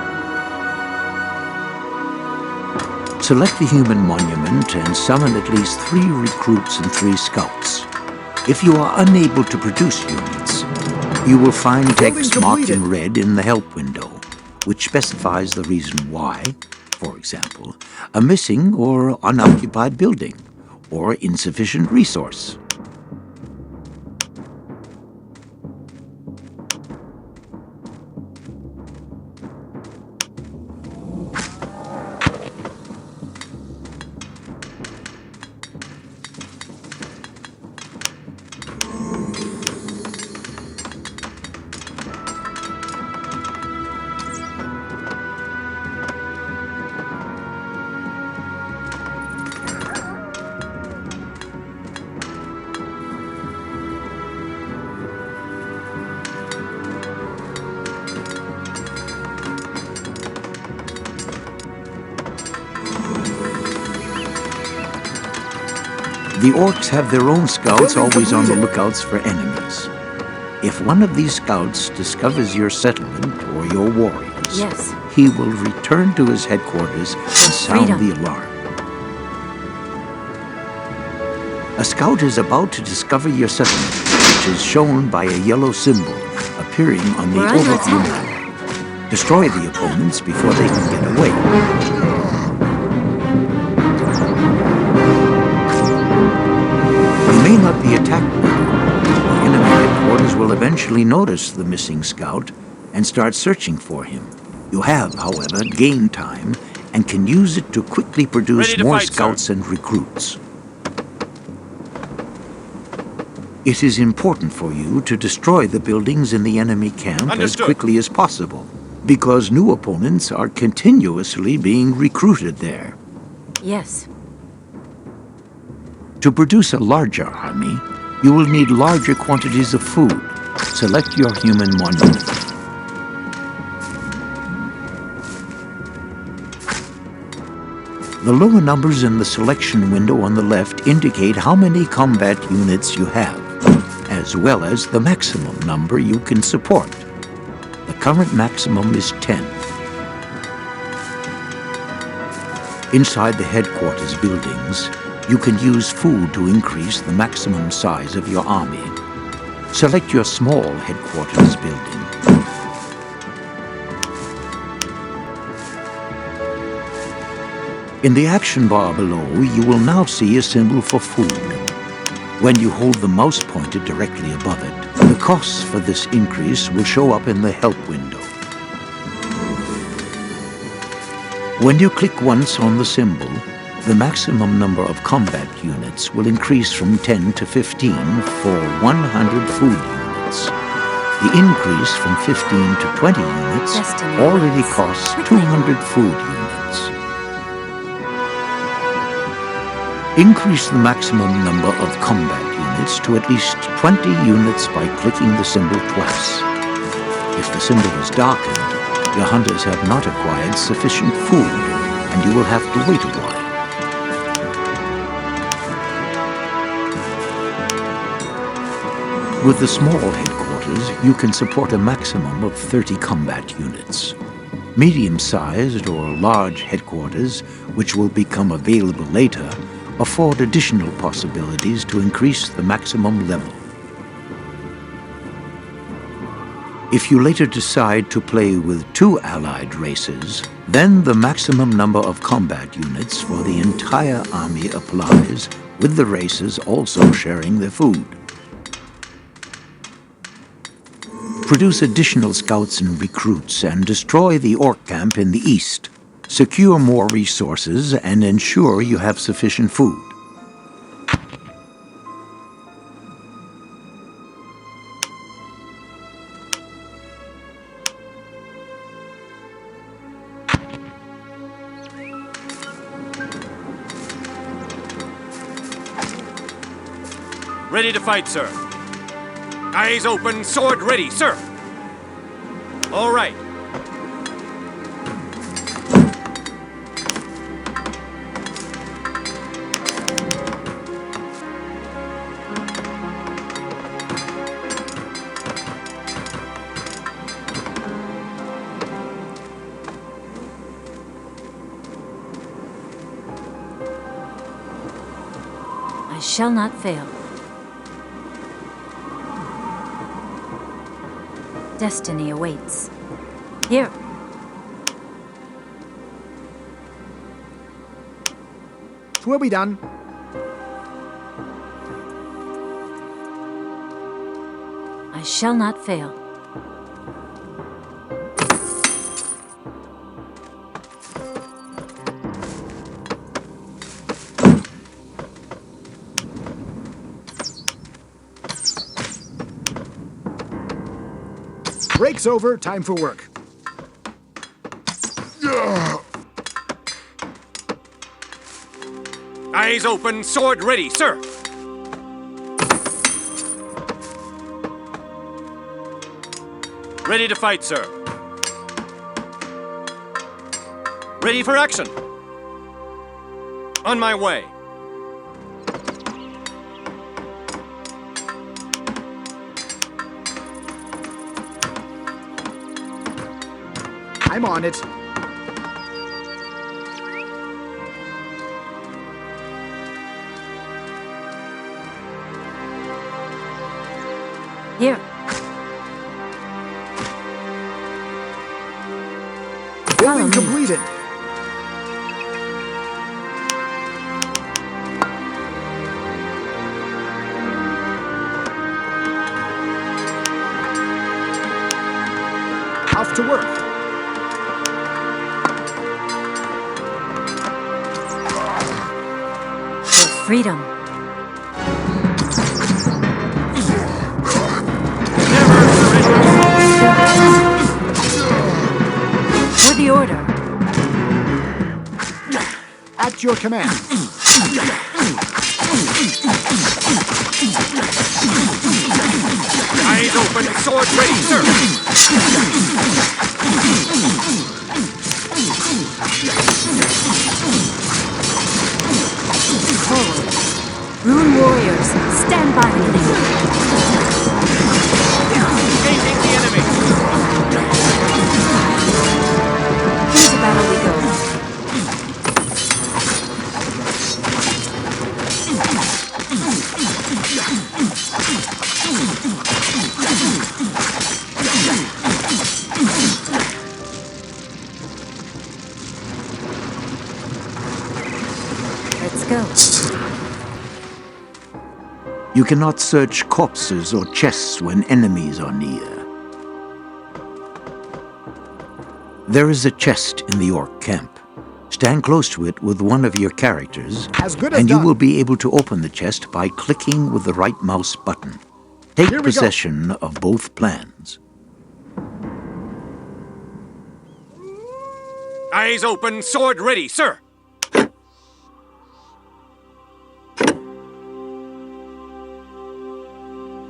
Select the human monument and summon at least 3 recruits and 3 scouts. If you are unable to produce units, you will find text marked in red in the help window, which specifies the reason why, for example, a missing or unoccupied building, or insufficient resource. The orcs have their own scouts always on the lookouts for enemies. If one of these scouts discovers your settlement or your warriors, Yes. he will return to his headquarters and sound the alarm. A scout is about to discover your settlement, which is shown by a yellow symbol appearing on the We're under overview attack. map. Destroy the opponents before they can get away. May not be attacked now. The enemy headquarters will eventually notice the missing scout and start searching for him. You have, however, gained time and can use it to quickly produce more scouts and recruits. It is important for you to destroy the buildings in the enemy camp as quickly as possible, because new opponents are continuously being recruited there. Yes. To produce a larger army, you will need larger quantities of food. Select your human monument. The lower numbers in the selection window on the left indicate how many combat units you have, as well as the maximum number you can support. The current maximum is 10. Inside the headquarters buildings, you can use food to increase the maximum size of your army. Select your small headquarters building. In the action bar below, you will now see a symbol for food. When you hold the mouse pointed directly above it, the costs for this increase will show up in the help window. When you click once on the symbol, the maximum number of combat units will increase from 10 to 15 for 100 food units. The increase from 15 to 20 units already costs 200 food units. Increase the maximum number of combat units to at least 20 units by clicking the symbol twice. If the symbol is darkened, your hunters have not acquired sufficient food, and you will have to wait a while. With the small headquarters, you can support a maximum of 30 combat units. Medium-sized or large headquarters, which will become available later, afford additional possibilities to increase the maximum level. If you later decide to play with 2 allied races, then the maximum number of combat units for the entire army applies, with the races also sharing their food. Produce additional scouts and recruits and destroy the orc camp in the east. Secure more resources and ensure you have sufficient food. Ready to fight, sir. Eyes open, sword ready, sir. All right. I shall not fail. Destiny awaits. Here. We'll be done. I shall not fail. Break's over, time for work. Eyes open, sword ready, sir! Ready to fight, sir. Ready for action. On my way. I'm on it. Here. Building completed. Off to work. For freedom. For the order. At your command. Eyes open, sword ready, sir! Forward. Rune warriors, stand by me. Engaging the enemy! Into battle we go. Let's go. You cannot search corpses or chests when enemies are near. There is a chest in the orc camp. Stand close to it with one of your characters, As good as and you done. will be able to open the chest by clicking with the right mouse button. Take Here we go. possession of both plans. Eyes open, sword ready, sir!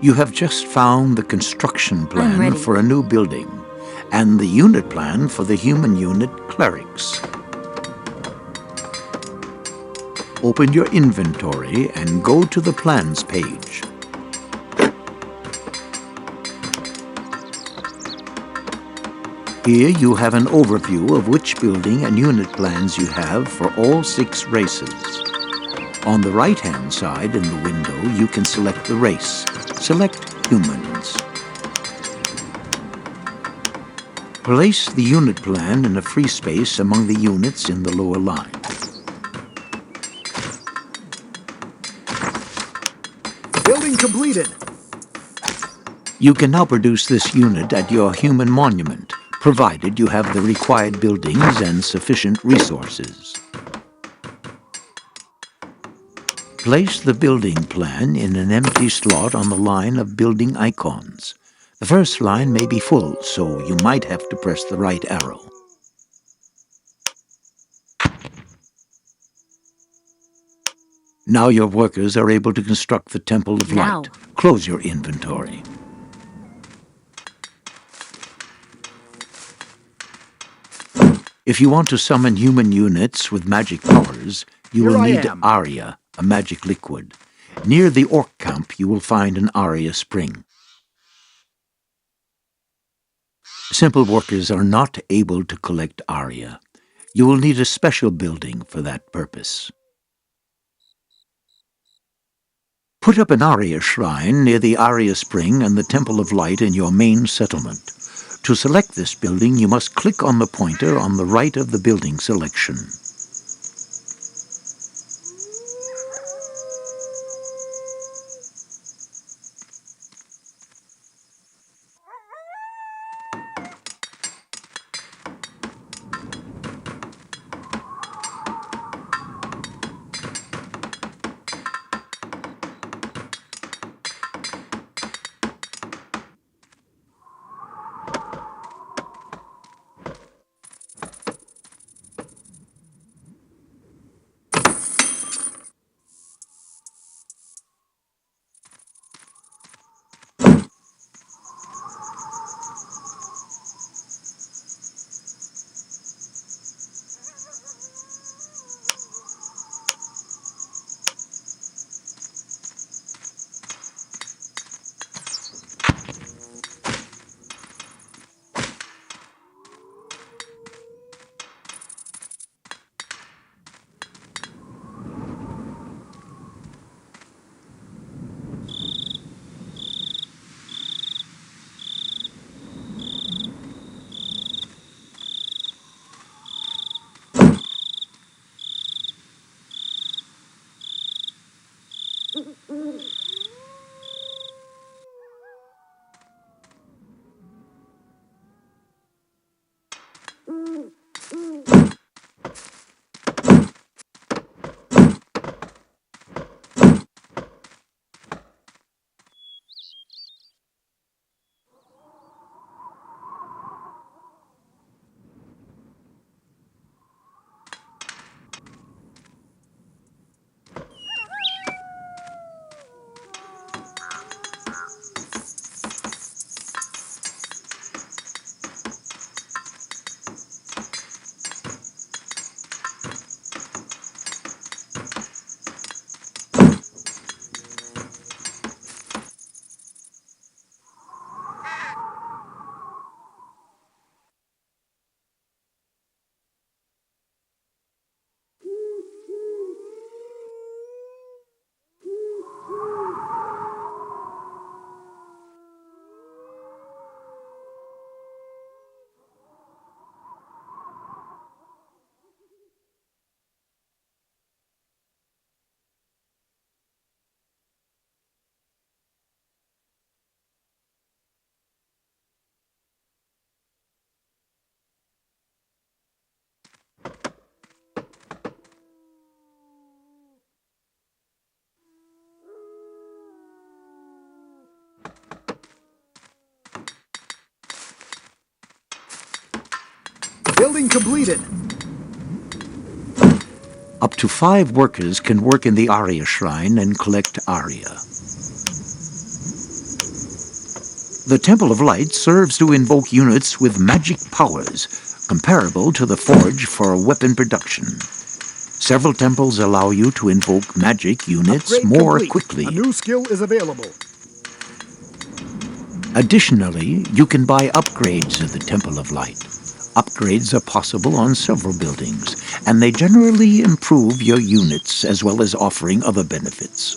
You have just found the construction plan ready. for a new building, and the unit plan for the human unit clerics. Open your inventory and go to the plans page. Here you have an overview of which building and unit plans you have for all 6 races. On the right-hand side in the window, you can select the race. Select Humans. Place the unit plan in a free space among the units in the lower line. Building completed. You can now produce this unit at your human monument, provided you have the required buildings and sufficient resources. Place the building plan in an empty slot on the line of building icons. The first line may be full, so you might have to press the right arrow. Now your workers are able to construct the Temple of Now. Light. Close your inventory. If you want to summon human units with magic powers, you Here will I need am. Aria, a magic liquid. Near the orc camp, you will find an Aria spring. Simple workers are not able to collect Aria. You will need a special building for that purpose. Put up an Arya shrine near the Arya Spring and the Temple of Light in your main settlement. To select this building, you must click on the pointer on the right of the building selection. Building completed. Up to 5 workers can work in the Arya Shrine and collect Arya. The Temple of Light serves to invoke units with magic powers, comparable to the Forge for weapon production. Several temples allow you to invoke magic units Upgrade more complete. quickly. A new skill is available. Additionally, you can buy upgrades at the Temple of Light. Upgrades are possible on several buildings, and they generally improve your units as well as offering other benefits.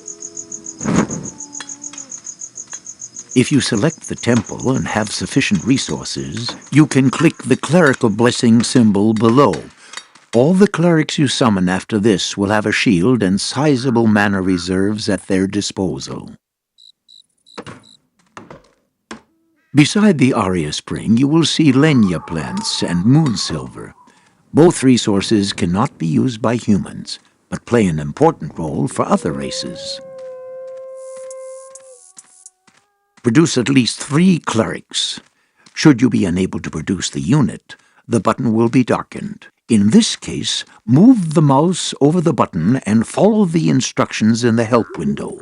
If you select the temple and have sufficient resources, you can click the clerical blessing symbol below. All the clerics you summon after this will have a shield and sizable mana reserves at their disposal. Beside the Arya Spring, you will see Lenya plants and moon silver. Both resources cannot be used by humans, but play an important role for other races. Produce at least 3 clerics. Should you be unable to produce the unit, the button will be darkened. In this case, move the mouse over the button and follow the instructions in the help window.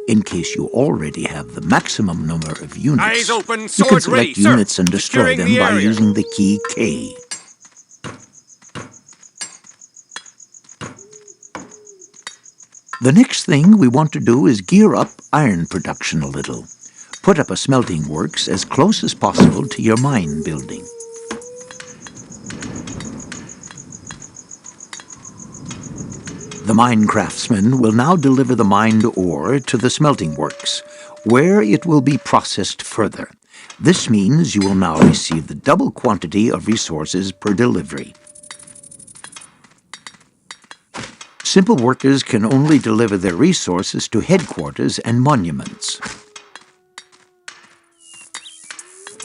In case you already have the maximum number of units, Eyes open, you sword can select ready, sir. units and destroy Securing them the by area. using the key K. The next thing we want to do is gear up iron production a little. Put up a smelting works as close as possible to your mine building. The mine craftsman will now deliver the mined ore to the smelting works, where it will be processed further. This means you will now receive the double quantity of resources per delivery. Simple workers can only deliver their resources to headquarters and monuments.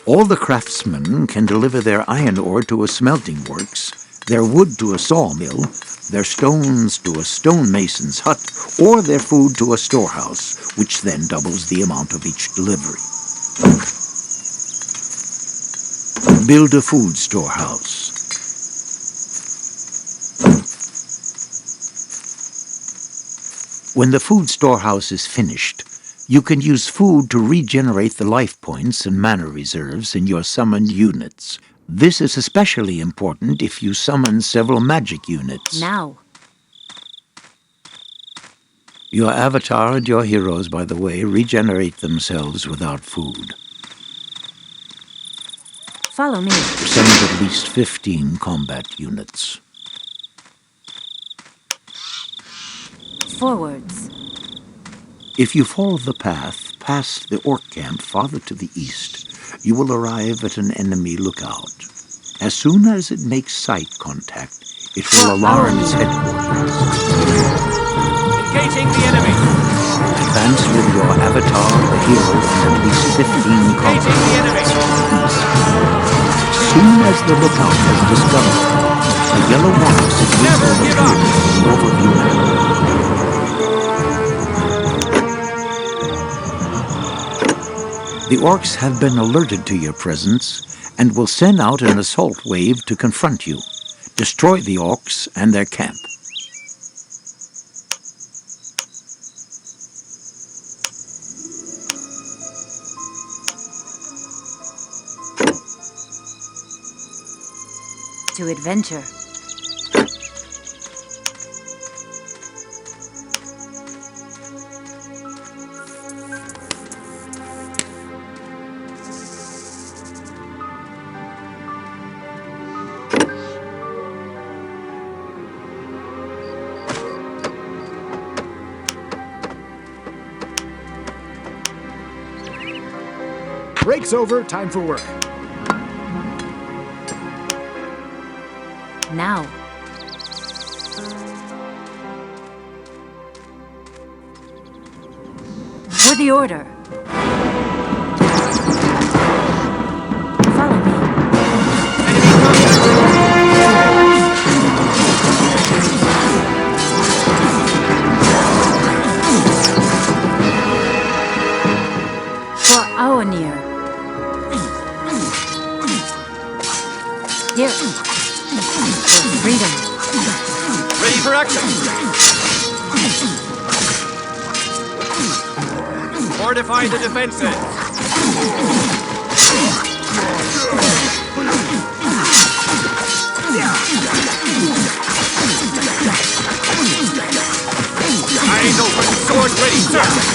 All the craftsmen can deliver their iron ore to a smelting works, their wood to a sawmill, their stones to a stonemason's hut, or their food to a storehouse, which then doubles the amount of each delivery. Build a food storehouse. When the food storehouse is finished, you can use food to regenerate the life points and mana reserves in your summoned units. This is especially important if you summon several magic units. Now. Your avatar and your heroes, by the way, regenerate themselves without food. Follow me. Send at least 15 combat units. Forwards. If you follow the path past the orc camp farther to the east, you will arrive at an enemy lookout. As soon as it makes sight contact, it will alarm its headquarters. Engaging the enemy! Advance with your avatar, the hero, and at least 15 combat Engaging the enemy! units. As soon as the lookout has discovered a yellow mark Never give up! in the overview map. The orcs have been alerted to your presence and will send out an assault wave to confront you. Destroy the orcs and their camp. To adventure. Break's over, time for work. Now. For the order. Follow me. For Aonir. Here. For freedom. Ready for action! Fortify the defenses! Eyes open, sword ready, sir!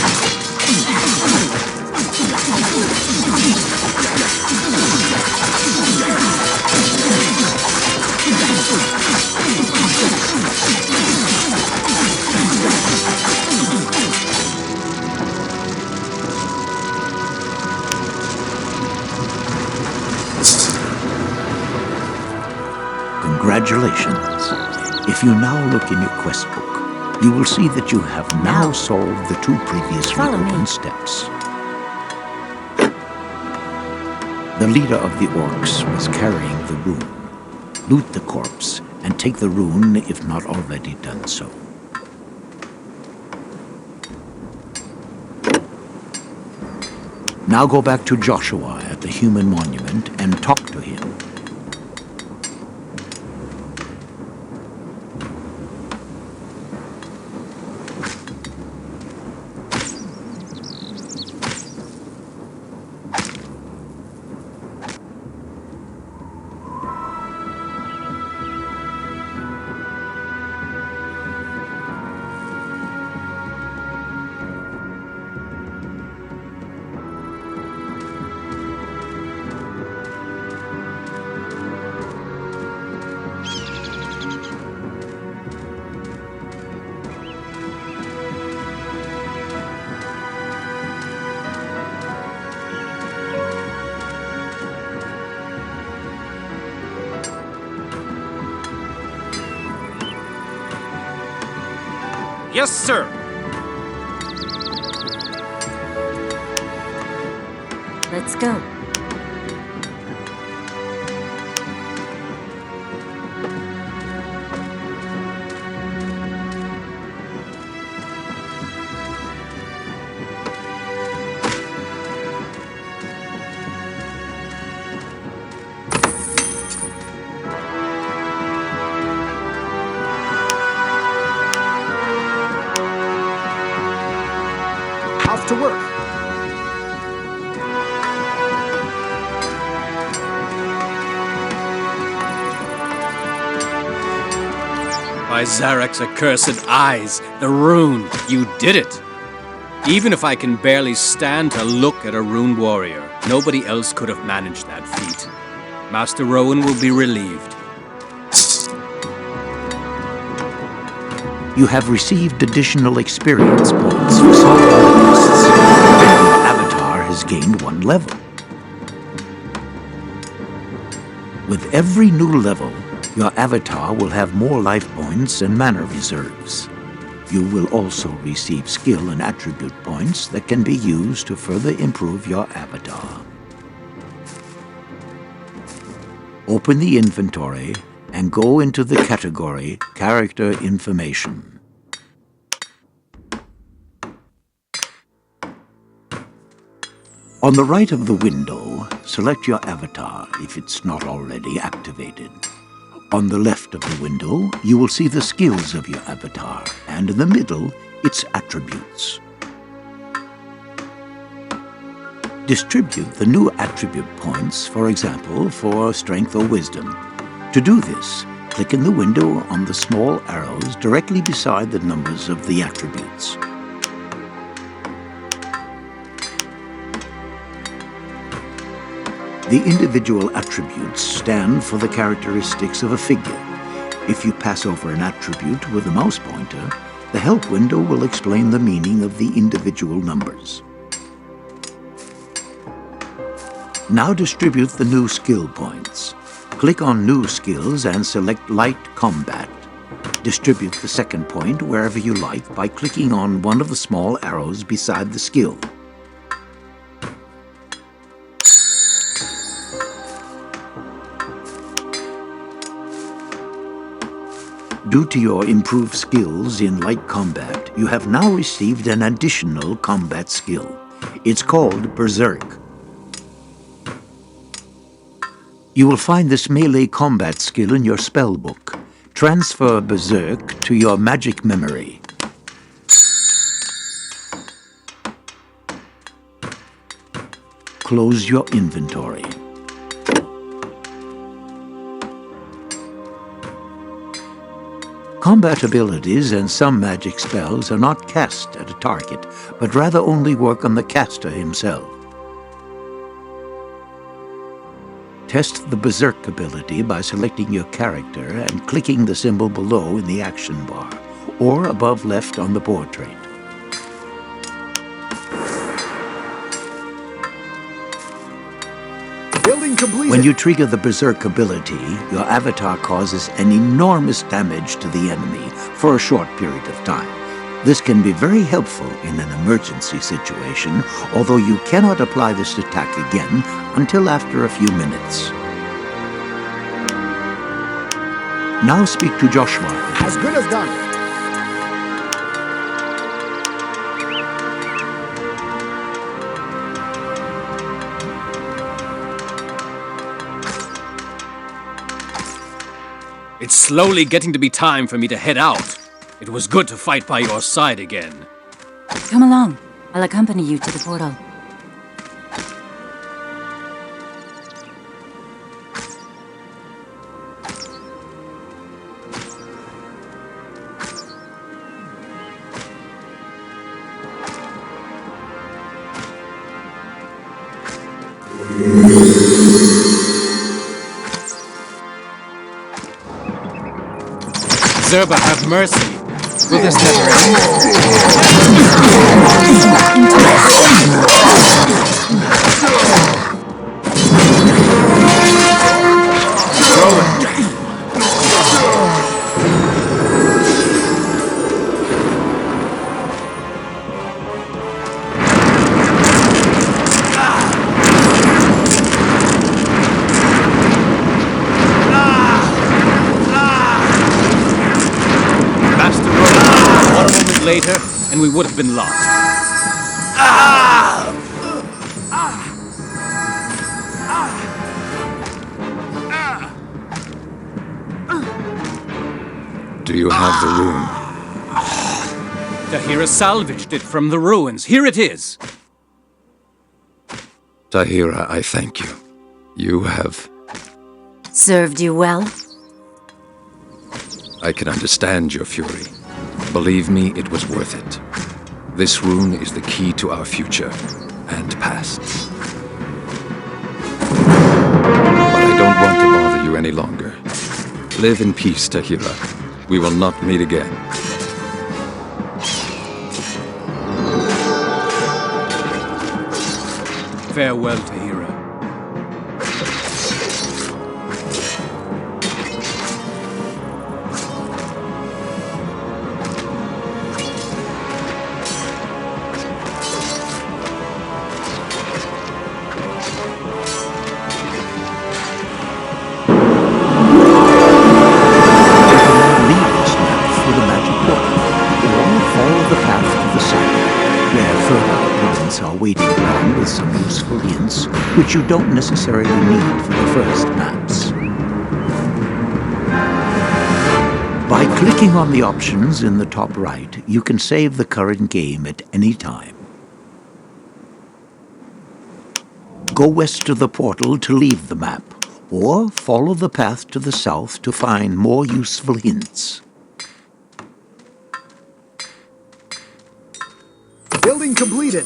Congratulations. If you now look in your quest book, you will see that you have now solved the 2 previously Follow me. open steps. The leader of the orcs was carrying the rune. Loot the corpse and take the rune if not already done so. Now go back to Joshua at the human monument and talk to him. Yes, sir. Let's go. Off to work. By Zarek's accursed eyes, the rune, you did it! Even if I can barely stand to look at a rune warrior, nobody else could have managed that feat. Master Rowan will be relieved. You have received additional experience points for solving the quests. Your avatar has gained 1 level. With every new level, your avatar will have more life points and mana reserves. You will also receive skill and attribute points that can be used to further improve your avatar. Open the inventory and go into the category Character Information. On the right of the window, select your avatar if it's not already activated. On the left of the window, you will see the skills of your avatar, and in the middle, its attributes. Distribute the new attribute points, for example, for strength or wisdom. To do this, click in the window on the small arrows directly beside the numbers of the attributes. The individual attributes stand for the characteristics of a figure. If you pass over an attribute with a mouse pointer, the help window will explain the meaning of the individual numbers. Now distribute the new skill points. Click on New Skills and select Light Combat. Distribute the second point wherever you like by clicking on one of the small arrows beside the skill. Due to your improved skills in light combat, you have now received an additional combat skill. It's called Berserk. You will find this melee combat skill in your spellbook. Transfer Berserk to your magic memory. Close your inventory. Combat abilities and some magic spells are not cast at a target, but rather only work on the caster himself. Test the Berserk ability by selecting your character and clicking the symbol below in the action bar, or above left on the portrait. Building completed. When you trigger the Berserk ability, your avatar causes an enormous damage to the enemy for a short period of time. This can be very helpful in an emergency situation, although you cannot apply this attack again until after a few minutes. Now speak to Joshua. As good as done. It's slowly getting to be time for me to head out. It was good to fight by your side again. Come along. I'll accompany you to the portal. Zerba, have mercy. Will this never end? later, and we would have been lost. Do you have the rune? Tahira salvaged it from the ruins. Here it is. Tahira, I thank you. You have... Served you well? I can understand your fury. Believe me, it was worth it. This rune is the key to our future and past. But I don't want to bother you any longer. Live in peace, Tahira. We will not meet again. Farewell, Tahira. Waiting around with some useful hints, which you don't necessarily need for the first maps. By clicking on the options in the top right, you can save the current game at any time. Go west of the portal to leave the map, or follow the path to the south to find more useful hints. Building completed.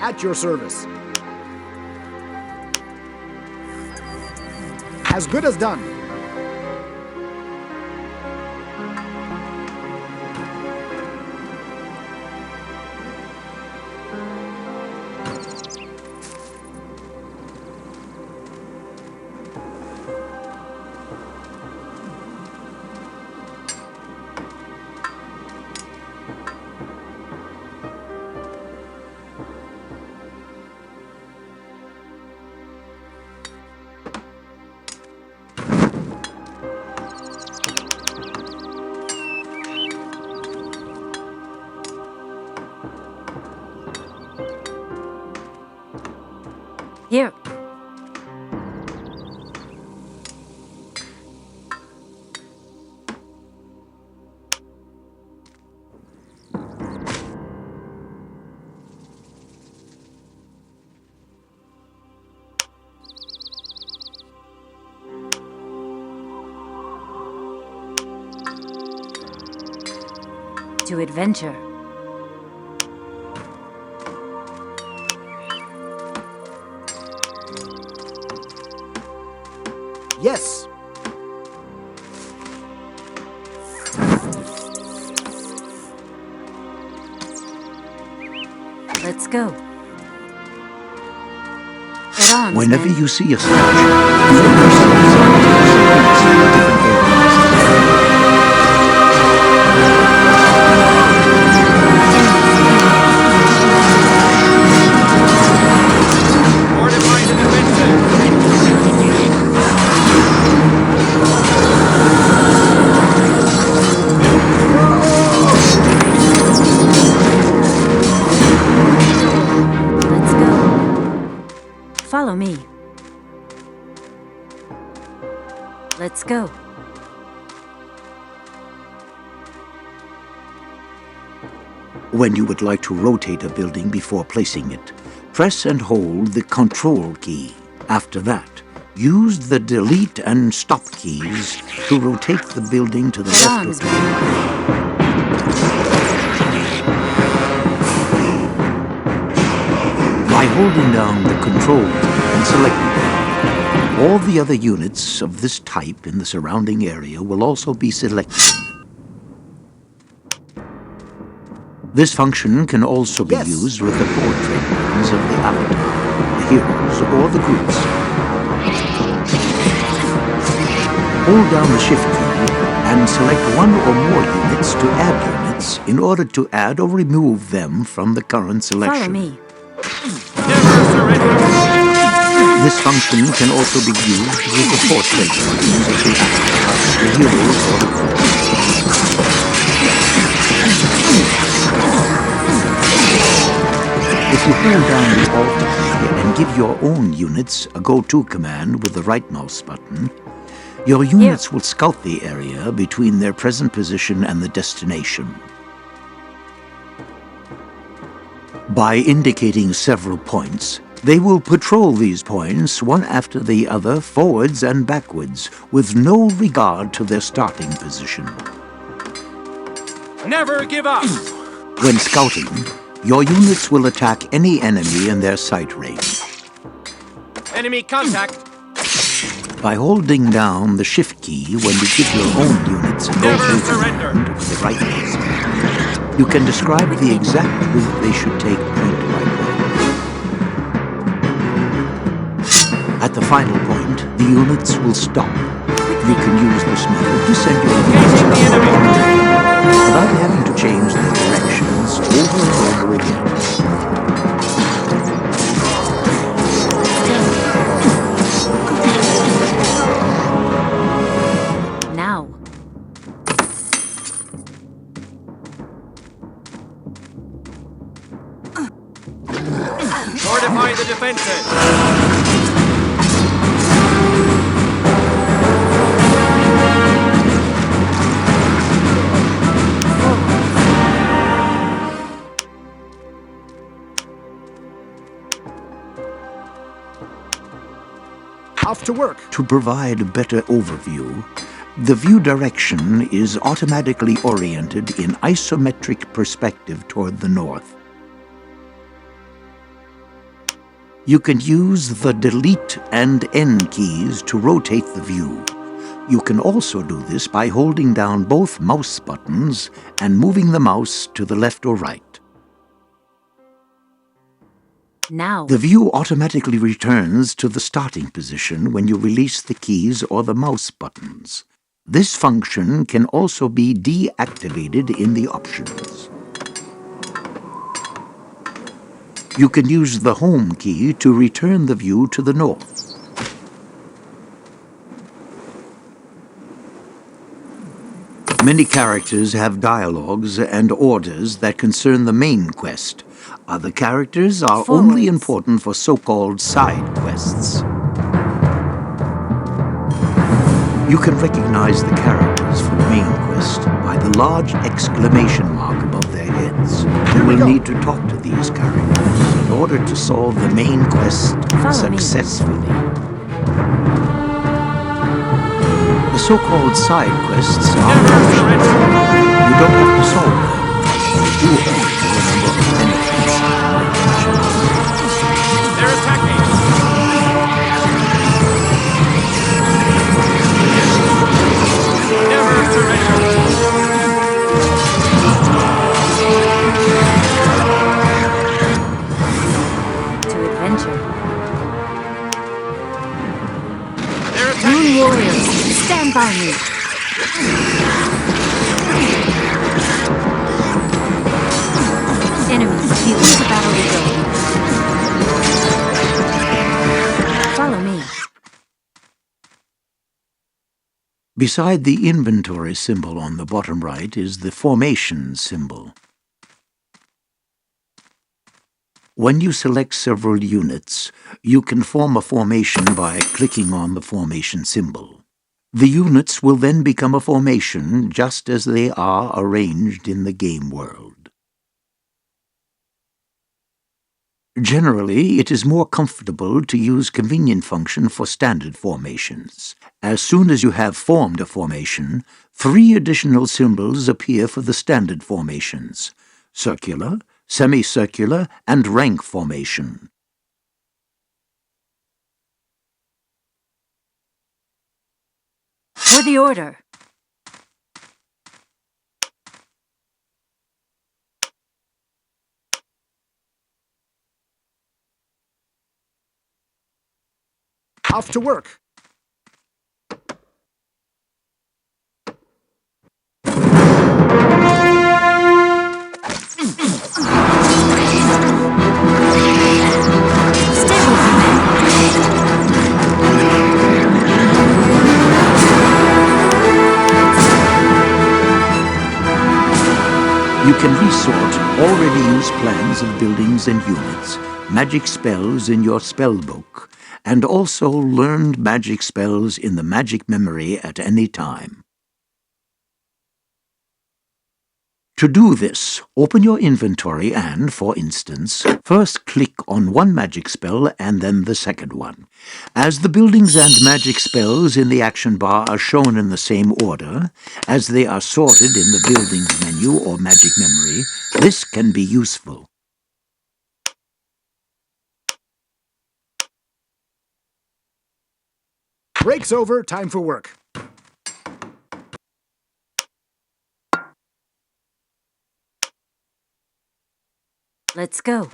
At your service. As good as done. Here. To adventure. Yes. Let's go. At arms, Whenever men. you see a statue, focus on different areas. Fortified and defensive. Let's go. Follow me. Let's go. When you would like to rotate a building before placing it, press and hold the Control key. After that, use the Delete and Stop keys to rotate the building to the At left or arms, to the men. right. By holding down the Control key and selecting it, all the other units of this type in the surrounding area will also be selected. This function can also be Yes. used with the portrait buttons of the avatar, the heroes, or the groups. Hold down the Shift key and select one or more units to add units in order to add or remove them from the current selection. Follow me. Never surrender! This function can also be used with the portrait buttons of the avatar, the heroes, or the groups. If you hold down the Alt key and give your own units a go-to command with the right mouse button, your units will scout the area between their present position and the destination. By indicating several points, they will patrol these points one after the other, forwards and backwards, with no regard to their starting position. Never give up! When scouting, your units will attack any enemy in their sight range. Enemy contact! By holding down the Shift key when you give your own units a Never go-to surrender! command with the right mouse button, you can describe the exact route they should take point by point. At the final point, the units will stop. You can use this method to send your units Engaging the enemy! without having to change their directions over and over again. Now. Fortify the defenses! Off to work. To provide a better overview, the view direction is automatically oriented in isometric perspective toward the north. You can use the Delete and N keys to rotate the view. You can also do this by holding down both mouse buttons and moving the mouse to the left or right. Now. The view automatically returns to the starting position when you release the keys or the mouse buttons. This function can also be deactivated in the options. You can use the Home key to return the view to the north. Many characters have dialogues and orders that concern the main quest. Other characters are only important for so-called side quests. You can recognize the characters from the main quest by the large exclamation mark above their heads. You will need to talk to these characters in order to solve the main quest successfully. The so-called side quests are optional. You don't have to solve them. You do have to remember the benefits. They're attacking! Never surrender! To adventure. They're attacking! Moon Warriors, stand by me. Enemies, before the battle we go. Follow me. Beside the inventory symbol on the bottom right is the formation symbol. When you select several units, you can form a formation by clicking on the formation symbol. The units will then become a formation just as they are arranged in the game world. Generally, it is more comfortable to use convenient function for standard formations. As soon as you have formed a formation, 3 additional symbols appear for the standard formations: circular, semicircular, and rank formation. For the order. Off to work. You can resort already used plans of buildings and units, magic spells in your spellbook, and also learned magic spells in the magic memory at any time. To do this, open your inventory and, for instance, first click on one magic spell and then the second one. As the buildings and magic spells in the action bar are shown in the same order, as they are sorted in the buildings menu or magic memory, this can be useful. Break's over, time for work. Let's go.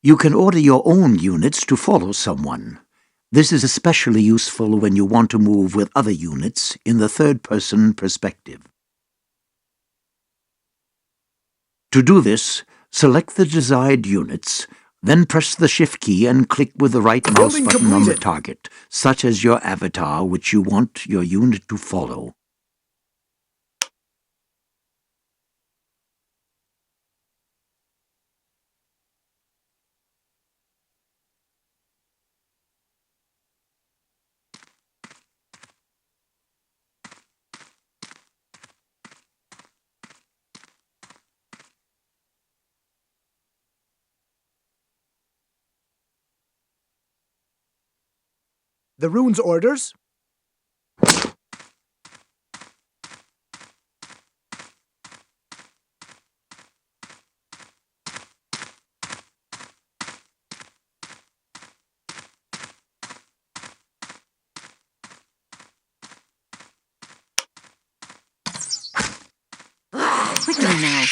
You can order your own units to follow someone. This is especially useful when you want to move with other units in the third-person perspective. To do this, select the desired units, then press the Shift key and click with the right mouse Building button on the completed. target, such as your avatar which you want your unit to follow. The rune's orders. Quickly now.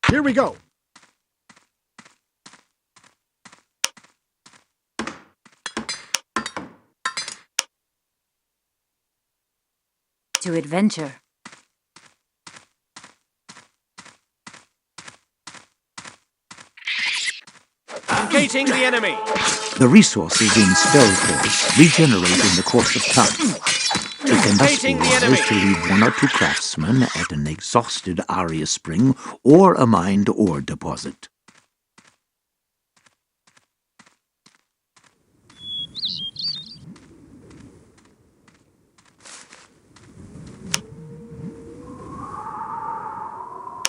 Here we go. To adventure. Engaging the enemy! The resources in Spellforce regenerate in the course of time. It can thus be Engaging the enemy! wise to leave one or two craftsmen at an exhausted Aria spring or a mined ore deposit.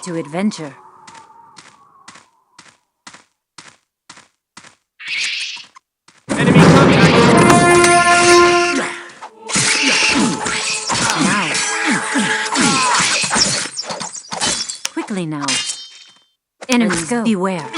To adventure. Enemy contact! Now. Quickly now. Enemies beware.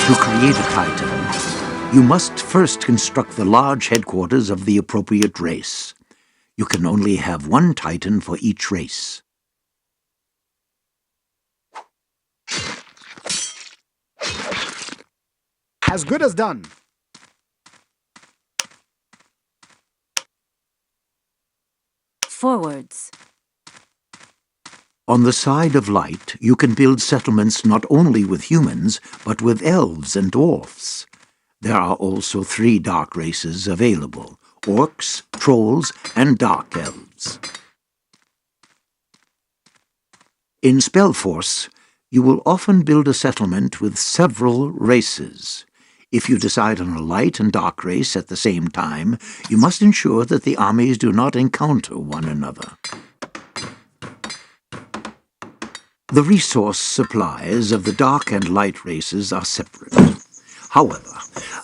To create a Titan, you must first construct the large headquarters of the appropriate race. You can only have one Titan for each race. As good as done. Forwards. On the side of light, you can build settlements not only with humans, but with elves and dwarfs. There are also 3 dark races available: orcs, trolls, and dark elves. In Spellforce, you will often build a settlement with several races. If you decide on a light and dark race at the same time, you must ensure that the armies do not encounter one another. The resource supplies of the dark and light races are separate. However,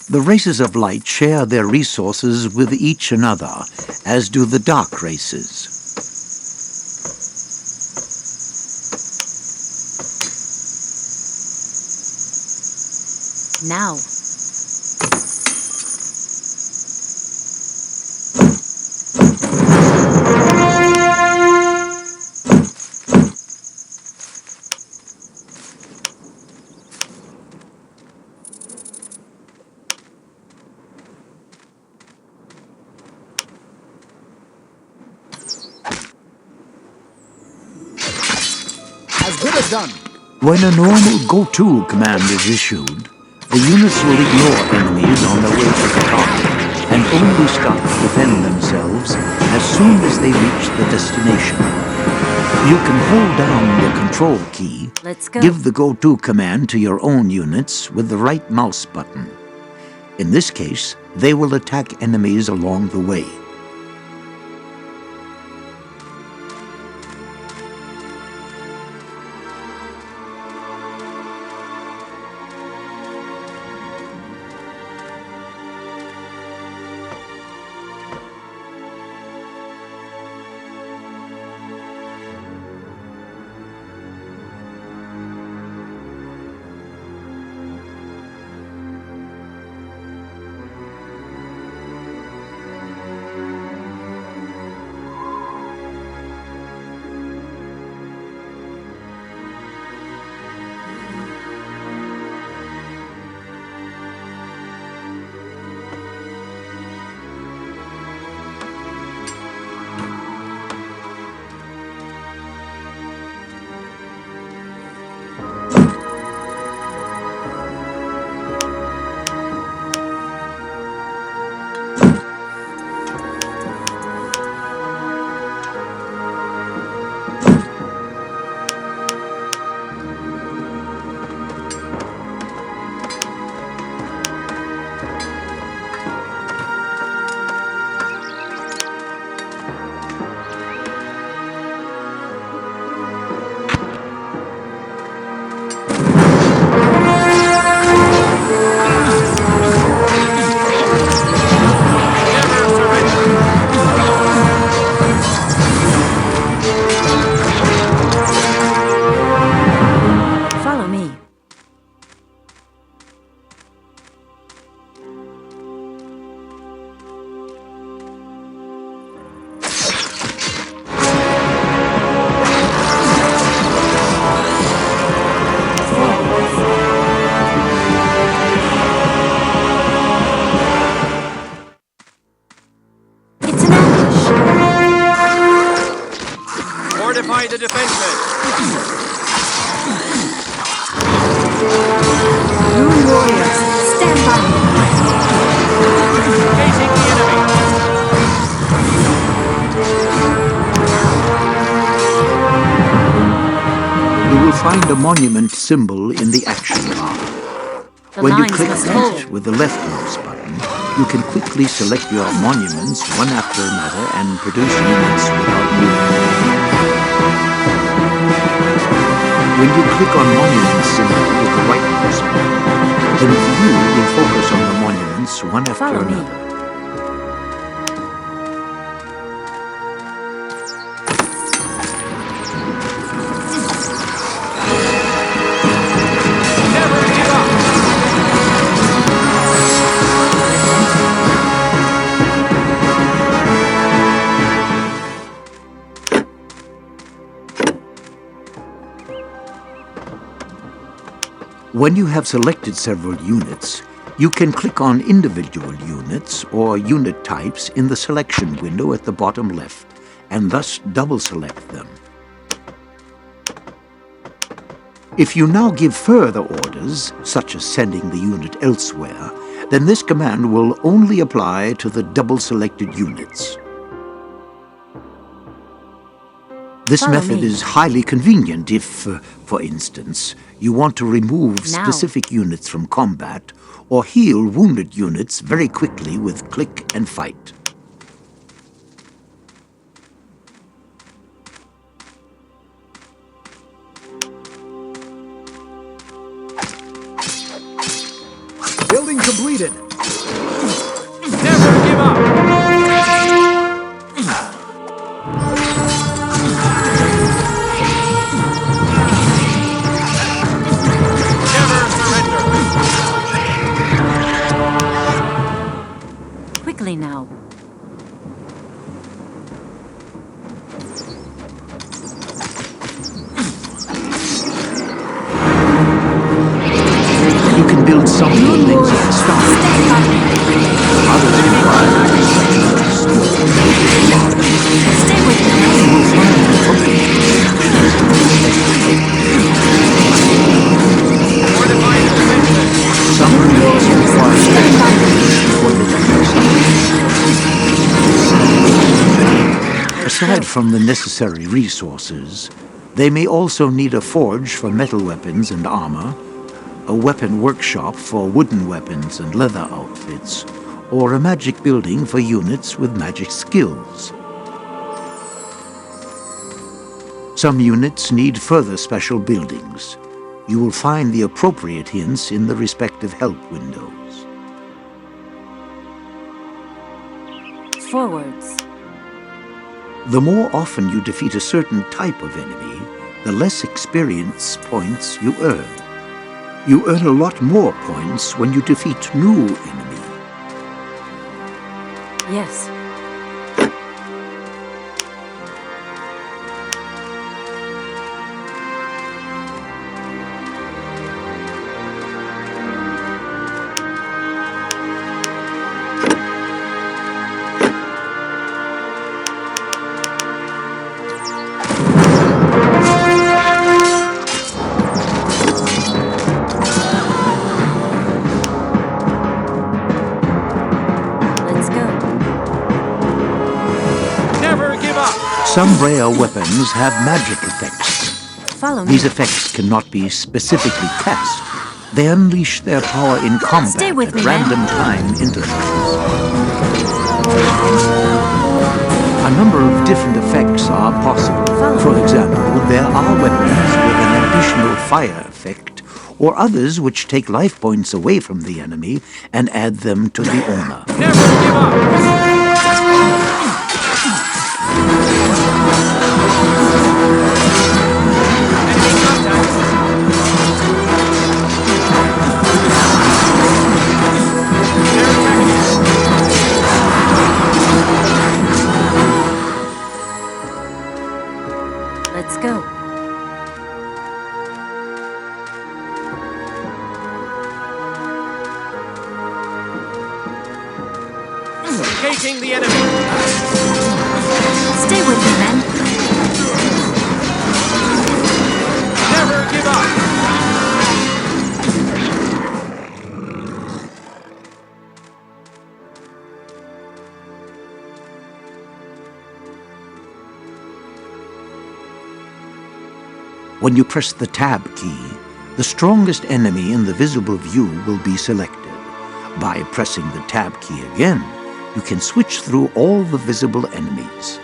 the races of light share their resources with each another, as do the dark races. Now. As good as done. When a normal go-to command is issued, the units will ignore enemies on their way to the top and only stop to defend themselves as soon as they reach the destination. You can hold down the control key, Let's go. give the go-to command to your own units with the right mouse button. In this case, they will attack enemies along the way. Fortify the defenses! Rune warriors, stand by! Facing the enemy! You will find a monument symbol in the action bar. The When you lines click must that hold. with the left mouse button, you can quickly select your monuments one after another and produce units without moving. When you click on monument symbol with the right mouse button, then the view will focus on the monuments one after Follow me. another. Never give up! When you have selected several units, you can click on individual units or unit types in the selection window at the bottom left, and thus double select them. If you now give further orders, such as sending the unit elsewhere, then this command will only apply to the double selected units. This Follow method me. is highly convenient if, for instance, you want to remove Now. specific units from combat or heal wounded units very quickly with click and fight. Building completed. Never give up! Never surrender! Quickly now. You can build some buildings at the start. Others require Stay with me. you will find Fortify the defenses! some buildings require Aside from the necessary resources, they may also need a forge for metal weapons and armor, a weapon workshop for wooden weapons and leather outfits, or a magic building for units with magic skills. Some units need further special buildings. You will find the appropriate hints in the respective help windows. Forwards. The more often you defeat a certain type of enemy, the less experience points you earn. You earn a lot more points when you defeat new enemy. Yes. Let's go. Never give up! Some rare weapons have magic effects. Follow me. These effects cannot be specifically cast. They unleash their power in combat Stay with at me, man. random time intervals. A number of different effects are possible. For example, there are weapons with an additional fire effect, or others which take life points away from the enemy and add them to the owner. Never give up! Enemy contact! They're attacking us! Let's go. Engaging the enemy! Stay with me, men. Never give up! When you press the Tab key, the strongest enemy in the visible view will be selected. By pressing the Tab key again, you can switch through all the visible enemies.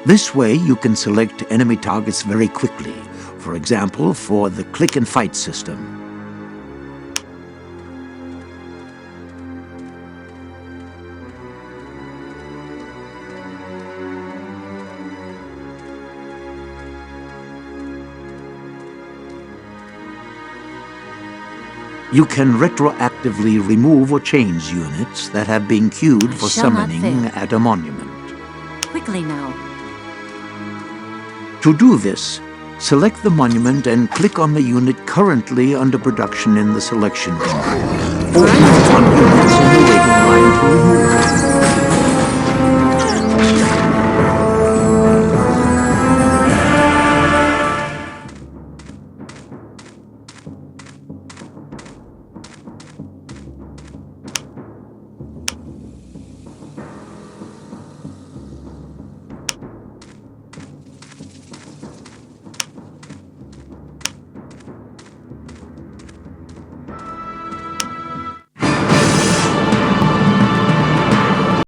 This way you can select enemy targets very quickly, for example, for the click and fight system. You can retroactively remove or change units that have been queued for shall not summoning fail. at a monument. Quickly now. To do this, select the monument and click on the unit currently under production in the selection window, or on units in the waiting line to remove.